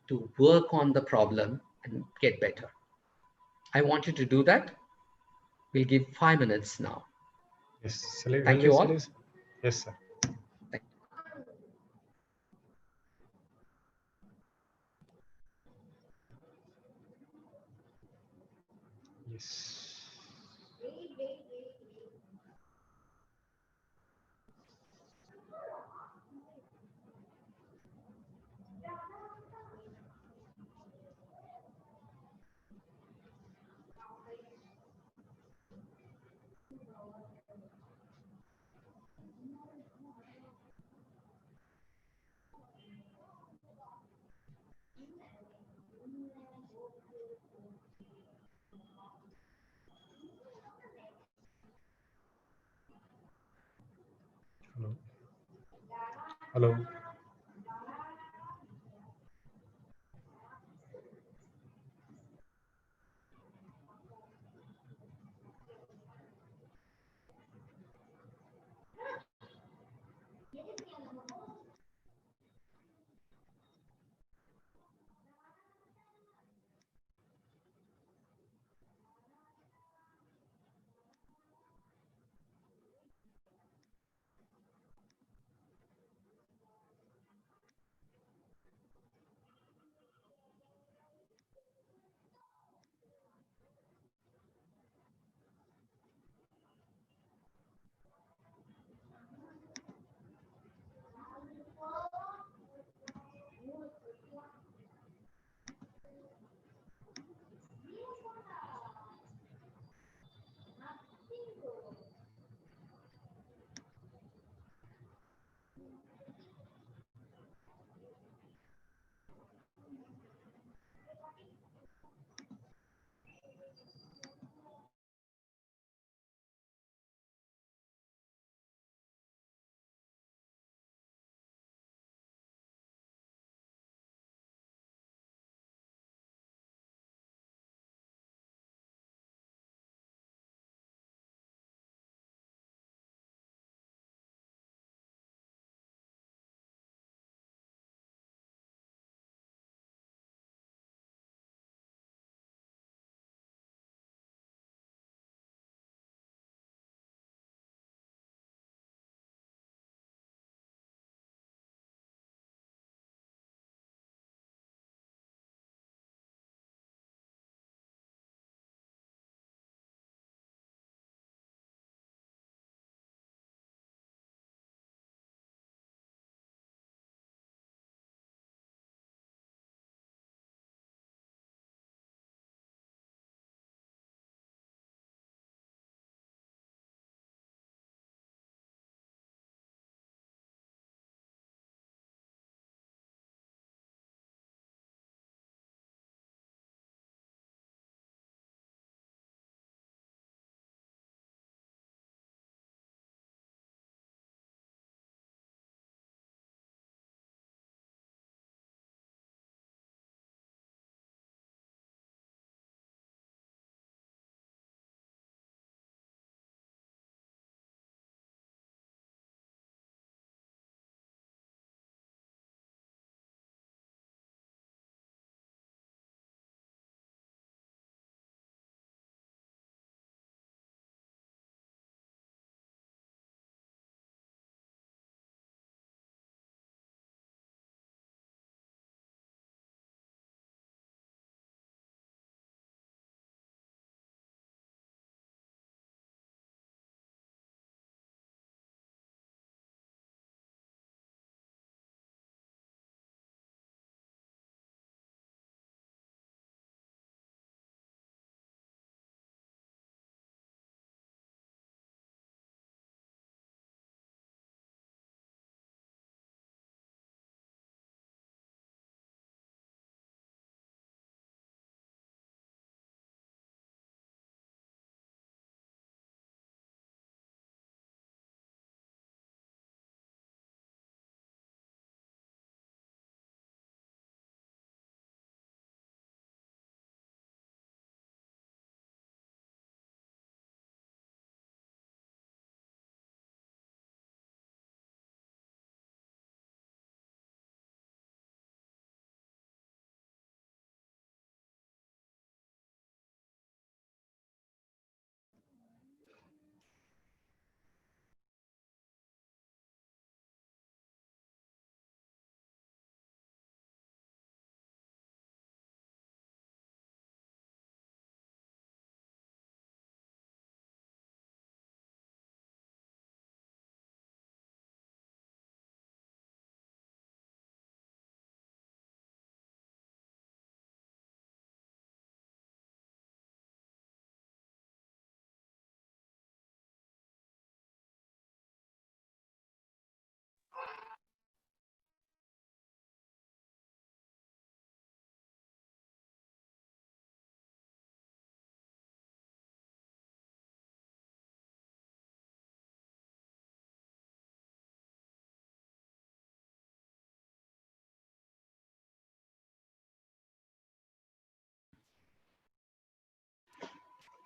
Speaker 1: to work on the problem and get better. I want you to do that. We'll give 5 minutes now.
Speaker 2: Yes.
Speaker 1: Thank you all.
Speaker 2: Yes, sir. Yes. Hello. Hello.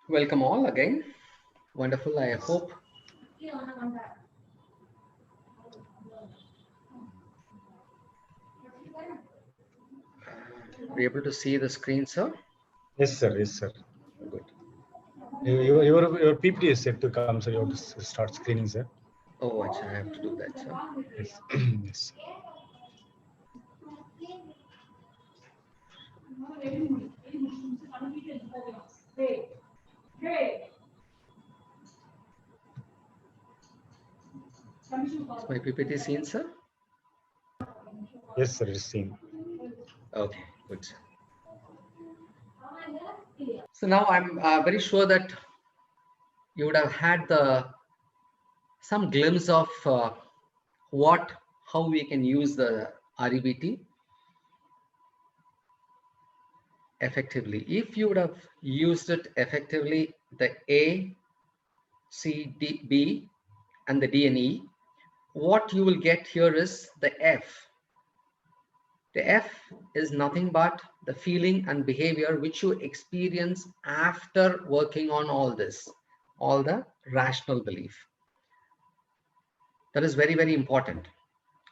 Speaker 1: Welcome all again. Wonderful. I
Speaker 2: Yes.
Speaker 1: hope we're able to see the screen, sir.
Speaker 2: Yes, sir. Yes, sir.
Speaker 1: Good.
Speaker 2: Your PPT is set to come, so you have to start screening, sir.
Speaker 1: Oh, actually, I have to do that, sir.
Speaker 2: Yes. Yes.
Speaker 1: Is my PPT seen, sir?
Speaker 2: Yes, sir. It's seen.
Speaker 1: Okay, good. So now I'm very sure that you would have had some glimpse of how we can use the REBT effectively. If you would have used it effectively, the A, C, D, B, and the D and E, what you will get here is the F. The F is nothing but the feeling and behavior which you experience after working on all this, all the rational belief. That is very, very important.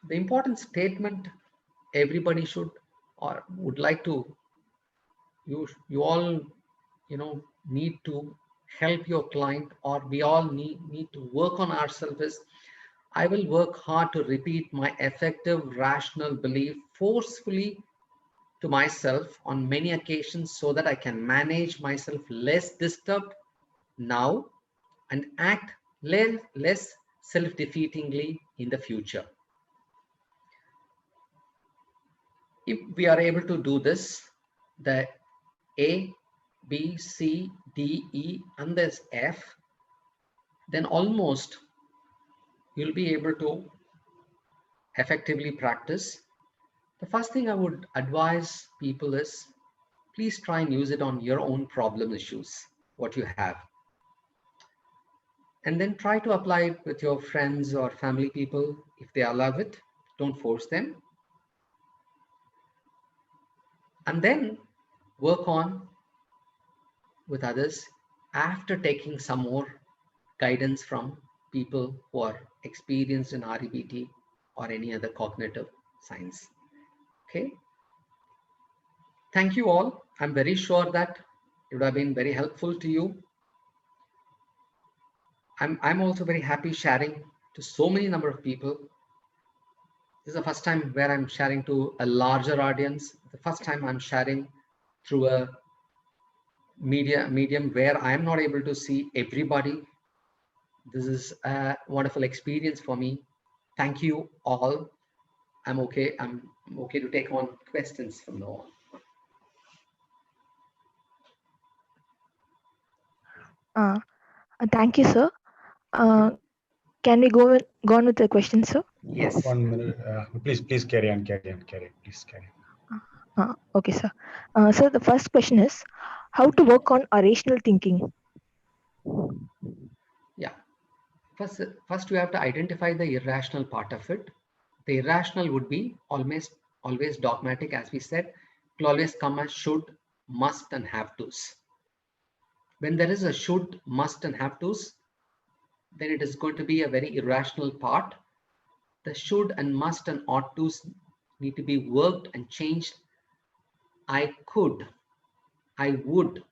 Speaker 1: The important statement everybody should or would like to, you all, need to help your client, or we all need to work on ourselves is, I will work hard to repeat my effective rational belief forcefully to myself on many occasions so that I can manage myself less disturbed now and act less self-defeatingly in the future. If we are able to do this, the A, B, C, D, E, and this F, then almost you'll be able to effectively practice. The first thing I would advise people is, please try and use it on your own problem issues, what you have. And then try to apply it with your friends or family people if they allow it. Don't force them. And then work on with others after taking some more guidance from people who are experienced in REBT or any other cognitive science. Okay. Thank you all. I'm very sure that it would have been very helpful to you. I'm also very happy sharing to so many number of people. This is the first time where I'm sharing to a larger audience. The first time I'm sharing through a medium where I'm not able to see everybody. This is a wonderful experience for me. Thank you all. I'm okay. I'm okay to take on questions from now on.
Speaker 3: Uh, Thank you, sir.
Speaker 1: Thank you.
Speaker 3: Can we go on with the question, sir?
Speaker 1: Yes.
Speaker 2: 1 minute. Please carry on. Please carry on.
Speaker 3: Okay, sir. So the first question is, how to work on irrational thinking?
Speaker 1: Yeah. First you have to identify the irrational part of it. The irrational would be always dogmatic, as we said. It will always come as should, must, and have tos. When there is a should, must, and have tos, then it is going to be a very irrational part. The should and must and ought tos need to be worked and changed. I could, I would.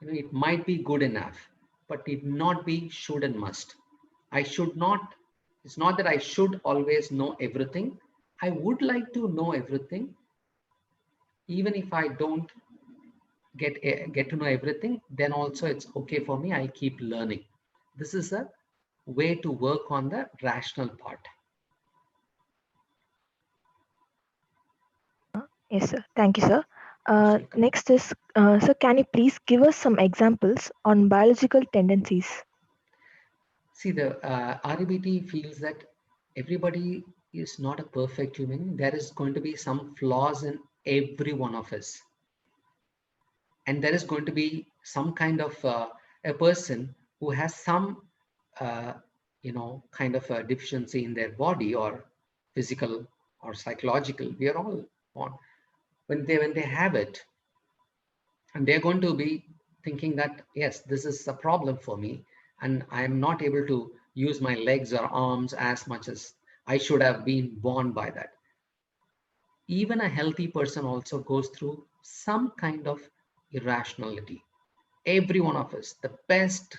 Speaker 1: It might be good enough, but it not be should and must. I should not. It's not that I should always know everything. I would like to know everything, even if I don't get to know everything. Then also it's okay for me. I'll keep learning. This is a way to work on the rational part.
Speaker 3: Yes, sir. Thank you, sir.
Speaker 1: Most welcome.
Speaker 3: Next is, sir, can you please give us some examples on biological tendencies?
Speaker 1: See, the REBT feels that everybody is not a perfect human. There is going to be some flaws in every one of us. And there is going to be some kind of a person who has some, kind of a deficiency in their body, or physical or psychological. We are all born. When they have it, and they're going to be thinking that, yes, this is a problem for me, and I'm not able to use my legs or arms as much as I should have been born by that. Even a healthy person also goes through some kind of irrationality. Every one of us, the best,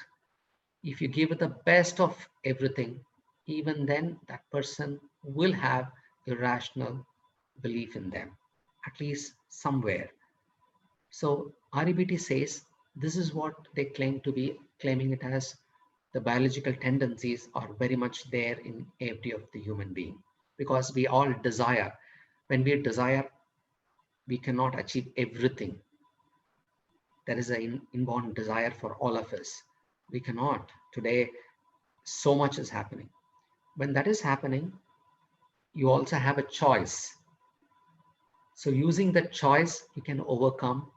Speaker 1: if you give it the best of everything, even then that person will have irrational belief in them, at least somewhere. So REBT says this is what they claim to be, claiming it as the biological tendencies are very much there in every of the human being, because we all desire. When we desire, we cannot achieve everything. There is an inborn desire for all of us. We cannot. Today, so much is happening. When that is happening, you also have a choice. So using that choice, you can overcome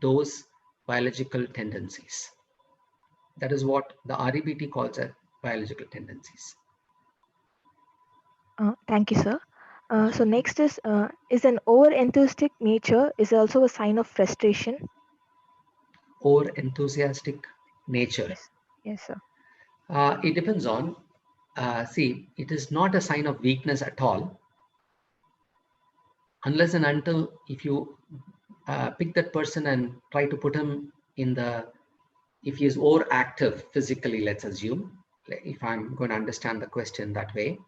Speaker 1: those biological tendencies. That is what the REBT calls as biological tendencies.
Speaker 3: Thank you, sir. So next is an over-enthusiastic nature is also a sign of frustration?
Speaker 1: Or enthusiastic nature.
Speaker 3: Yes. Yes, sir.
Speaker 1: It depends on, see, it is not a sign of weakness at all, unless and until if you pick that person and try to put him in the, if he is overactive physically, let's assume, if I'm going to understand the question that way,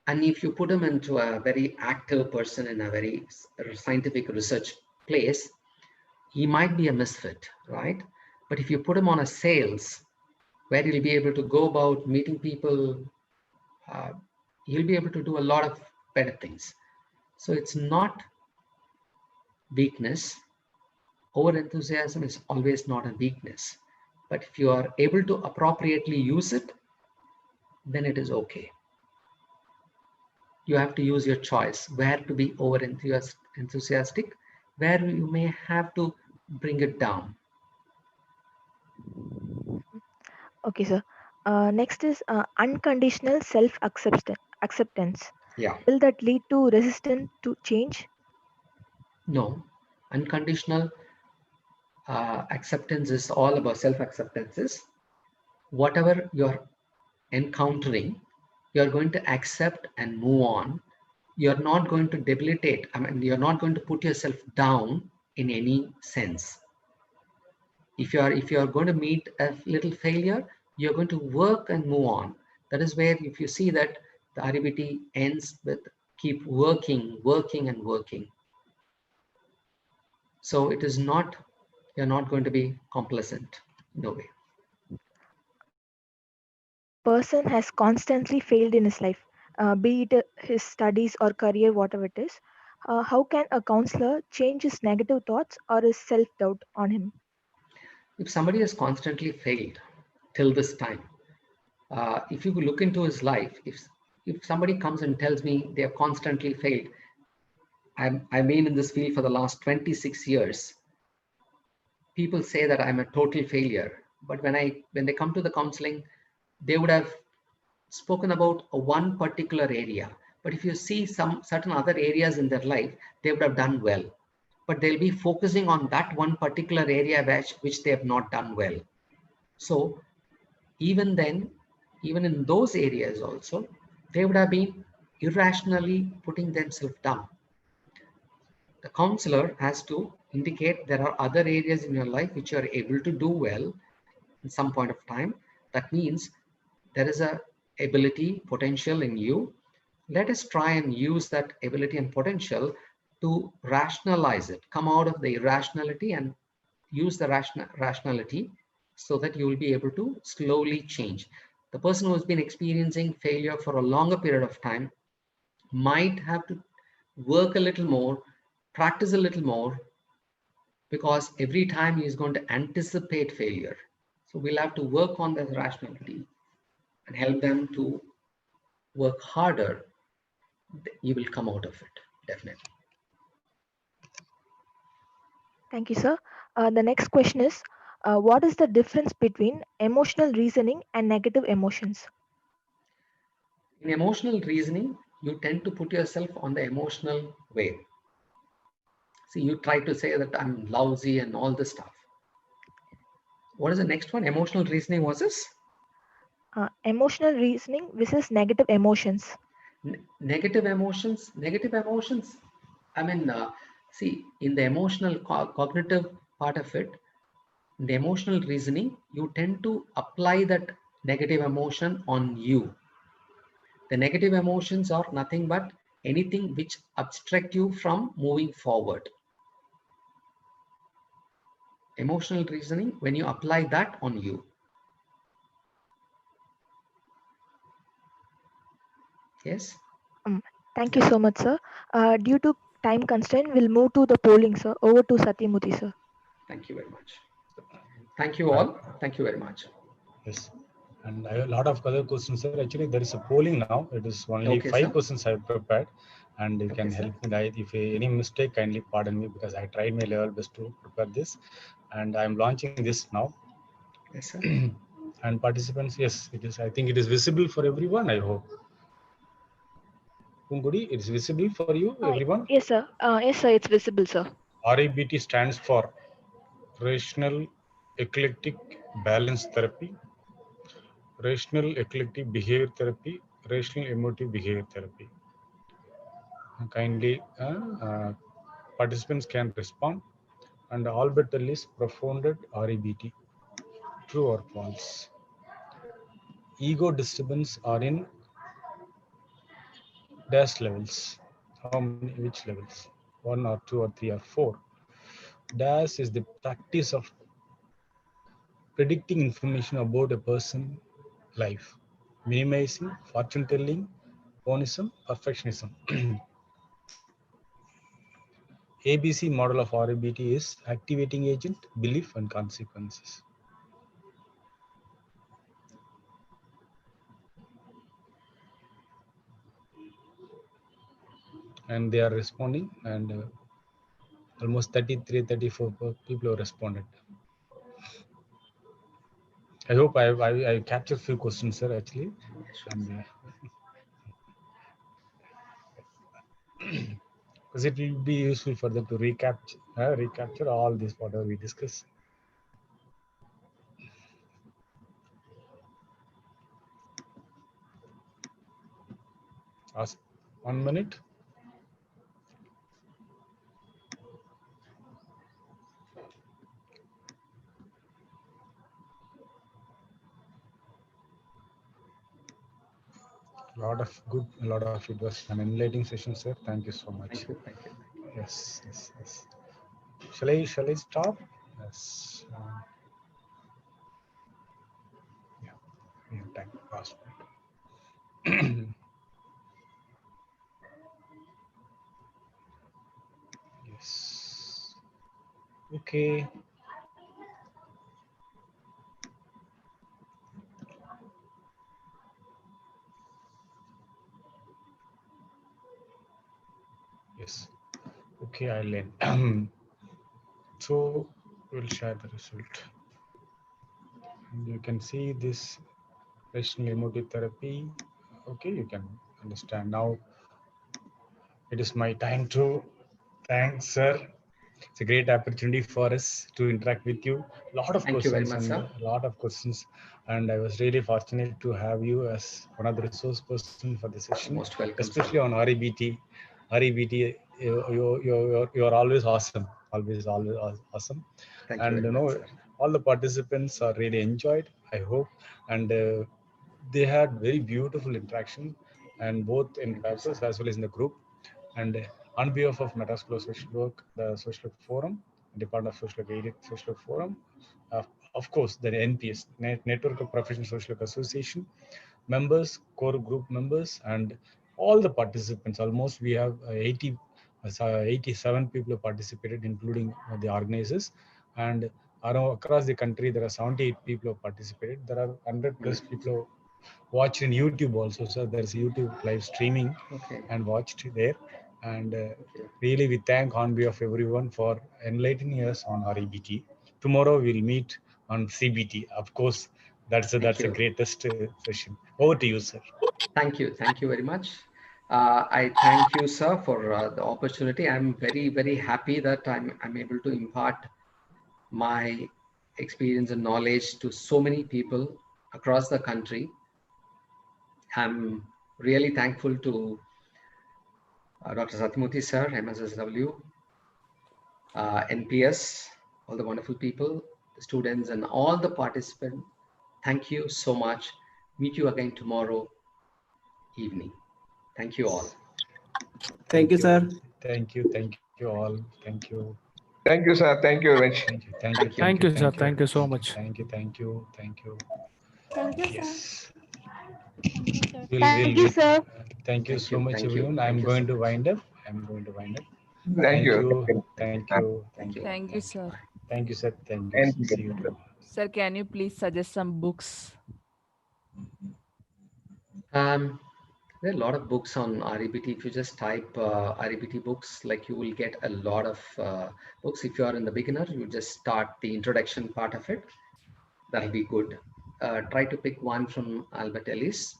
Speaker 1: and if you put him into a very active person in a very scientific research place, he might be a misfit, right? But if you put him on a sales where he'll be able to go about meeting people, uh, he'll be able to do a lot of better things. So it's not weakness. Over enthusiasm is always not a weakness. But if you are able to appropriately use it, then it is okay. You have to use your choice where to be over enthusiastic, where you may have to bring it down.
Speaker 3: Okay, sir. Next is unconditional acceptance.
Speaker 1: Yeah.
Speaker 3: Will that lead to resistance to change?
Speaker 1: No. Unconditional acceptance is all about self-acceptances. Whatever you're encountering, you're going to accept and move on. You're not going to debilitate. I mean, you're not going to put yourself down in any sense. If you're going to meet a little failure, you're going to work and move on. That is where, if you see that the RBT ends with keep working, working and working. So it is not, you're not going to be complacent. No way.
Speaker 3: If a person has constantly failed in his life, be it his studies or career, whatever it is, how can a counselor change his negative thoughts or his self-doubt on him?
Speaker 1: If somebody has constantly failed till this time, if you look into his life, if somebody comes and tells me they have constantly failed, I've been in this field for the last 26 years. People say that I'm a total failure, but when they come to the counseling, they would have spoken about a one particular area. But if you see some certain other areas in their life, they would have done well. But they'll be focusing on that one particular area which they have not done well. So even then, even in those areas also, they would have been irrationally putting themselves down. The counselor has to indicate there are other areas in your life which you are able to do well in some point of time. That means there is a ability, potential in you. Let us try and use that ability and potential to rationalize it, come out of the irrationality and use the rationality so that you will be able to slowly change. The person who has been experiencing failure for a longer period of time might have to work a little more, practice a little more, because every time he is going to anticipate failure. So we'll have to work on the rationality and help them to work harder. You will come out of it, definitely.
Speaker 3: Thank you, sir. The next question is, what is the difference between emotional reasoning and negative emotions?
Speaker 1: In emotional reasoning, you tend to put yourself on the emotional wave. See, you try to say that I'm lousy and all this stuff. What is the next one? Emotional reasoning was this?
Speaker 3: Emotional reasoning versus negative emotions.
Speaker 1: Negative emotions. Negative emotions. I mean, see, in the emotional cognitive part of it, in the emotional reasoning, you tend to apply that negative emotion on you. The negative emotions are nothing but anything which obstruct you from moving forward. Emotional reasoning, when you apply that on you. Yes?
Speaker 3: Thank you so much, sir. Due to time constraint, we'll move to the polling, sir. Over to Satyamuthi, sir.
Speaker 1: Thank you very much. Thank you all. Thank you very much.
Speaker 2: Yes. And I have a lot of other questions, sir. Actually, there is a polling now. It is only
Speaker 1: Okay,
Speaker 2: 5
Speaker 1: sir.
Speaker 2: questions I have prepared. And you
Speaker 1: Okay,
Speaker 2: can
Speaker 1: sir.
Speaker 2: help me, guide. If any mistake, kindly pardon me, because I tried my level best to prepare this. And I'm launching this now.
Speaker 1: Yes, sir.
Speaker 2: And participants, yes, it is. I think it is visible for everyone, I hope. Pungudi, it is visible for you, everyone?
Speaker 3: Yes, sir. Yes, sir. It's visible, sir.
Speaker 2: RABT stands for Rational Eclectic Balance Therapy, Rational Eclectic Behavior Therapy, Rational Emotive Behavior Therapy. Kindly, participants can respond. And Albertal is profounded RABT. True or false? Ego disturbance are in dash levels. How many? Which levels? 1 or 2 or 3 or 4. Dash is the practice of predicting information about a person's life, minimizing, fortune telling, monism, perfectionism. ABC model of RABT is activating agent, belief, and consequences. And they are responding, and almost 33, 34 people have responded. I hope I captured a few questions, sir, actually. And because it will be useful for them to recapture all this, whatever we discuss. Ask 1 minute. A lot of it was an enlightening session, sir. Thank you so much.
Speaker 1: Thank you. Thank you.
Speaker 2: Yes, yes, yes. Shall I stop? Yes. Yeah, we have time. Last minute. Yes. Okay. Yes. Okay, I'll end. So we'll share the result. And you can see this rational emotive therapy. Okay, you can understand now. It is my time to thank sir. It's a great opportunity for us to interact with you. A lot of
Speaker 1: Thank you very
Speaker 2: questions
Speaker 1: much,
Speaker 2: and
Speaker 1: sir.
Speaker 2: a lot of questions. And I was really fortunate to have you as one of the resource person for the session,
Speaker 1: Most welcome,
Speaker 2: especially
Speaker 1: sir.
Speaker 2: on REBT. REBT, you're always awesome. Always awesome.
Speaker 1: Thank you
Speaker 2: And
Speaker 1: very
Speaker 2: you
Speaker 1: much,
Speaker 2: know,
Speaker 1: sir.
Speaker 2: all the participants are really enjoyed, I hope. And they had very beautiful interaction, and both in
Speaker 1: Thank you,
Speaker 2: classes
Speaker 1: sir.
Speaker 2: as well as in the group. And on behalf of Meta School of Social Work, the Social Work Forum, Department of Social Work, Aided Social Work Forum, of course, the NPS, Network of Professional Social Work Association, members, core group members, and all the participants. Almost we have 87 people who participated, including the organizers. And across the country, there are 78 people who participated. There are 100 plus people who watched in YouTube also. So there's YouTube live streaming and watched there. And really, we thank on behalf of everyone for enlightening us on REBT. Tomorrow we'll meet on CBT. Of course, that's a greatest session. Over to you, sir.
Speaker 1: Thank you. Thank you very much. I thank you, sir, for the opportunity. I'm very, very happy that I'm able to impart my experience and knowledge to so many people across the country. I'm really thankful to Dr. Satyamurthy, sir, MSSW, NPS, all the wonderful people, the students, and all the participants. Thank you so much. Meet you again tomorrow evening. Thank you all.
Speaker 4: Thank you, sir.
Speaker 2: Thank you. Thank you all. Thank you.
Speaker 5: Thank you, sir. Thank you very much.
Speaker 2: Thank you. Thank you.
Speaker 1: Thank you.
Speaker 6: Thank you, sir.
Speaker 2: Thank you.
Speaker 6: Thank you so much.
Speaker 2: Thank you. Thank you. Thank you.
Speaker 7: Thank you, sir.
Speaker 2: Yes.
Speaker 3: Thank you, sir.
Speaker 2: Thank you
Speaker 1: Thank
Speaker 2: so
Speaker 1: you.
Speaker 2: much,
Speaker 1: Thank you.
Speaker 2: everyone.
Speaker 1: Thank
Speaker 2: I'm
Speaker 1: you
Speaker 2: going
Speaker 1: so
Speaker 2: to
Speaker 1: much.
Speaker 2: wind up. I'm going to wind up.
Speaker 5: Thank you.
Speaker 2: Thank you.
Speaker 1: Thank you.
Speaker 7: Thank you, sir.
Speaker 2: Thank you, sir. Thank you.
Speaker 5: Thank you.
Speaker 2: See you tomorrow.
Speaker 7: Sir, can you please suggest some books?
Speaker 1: There are a lot of books on REBT. If you just type REBT books, like you will get a lot of books. If you are in the beginner, you just start the introduction part of it. That'll be good. Try to pick one from Albert Ellis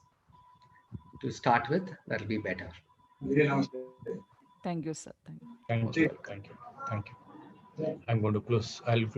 Speaker 1: to start with. That'll be better.
Speaker 7: Thank you, sir. Thank you.
Speaker 2: Thank you. Thank you. Thank you. I'm going to close. I'll close.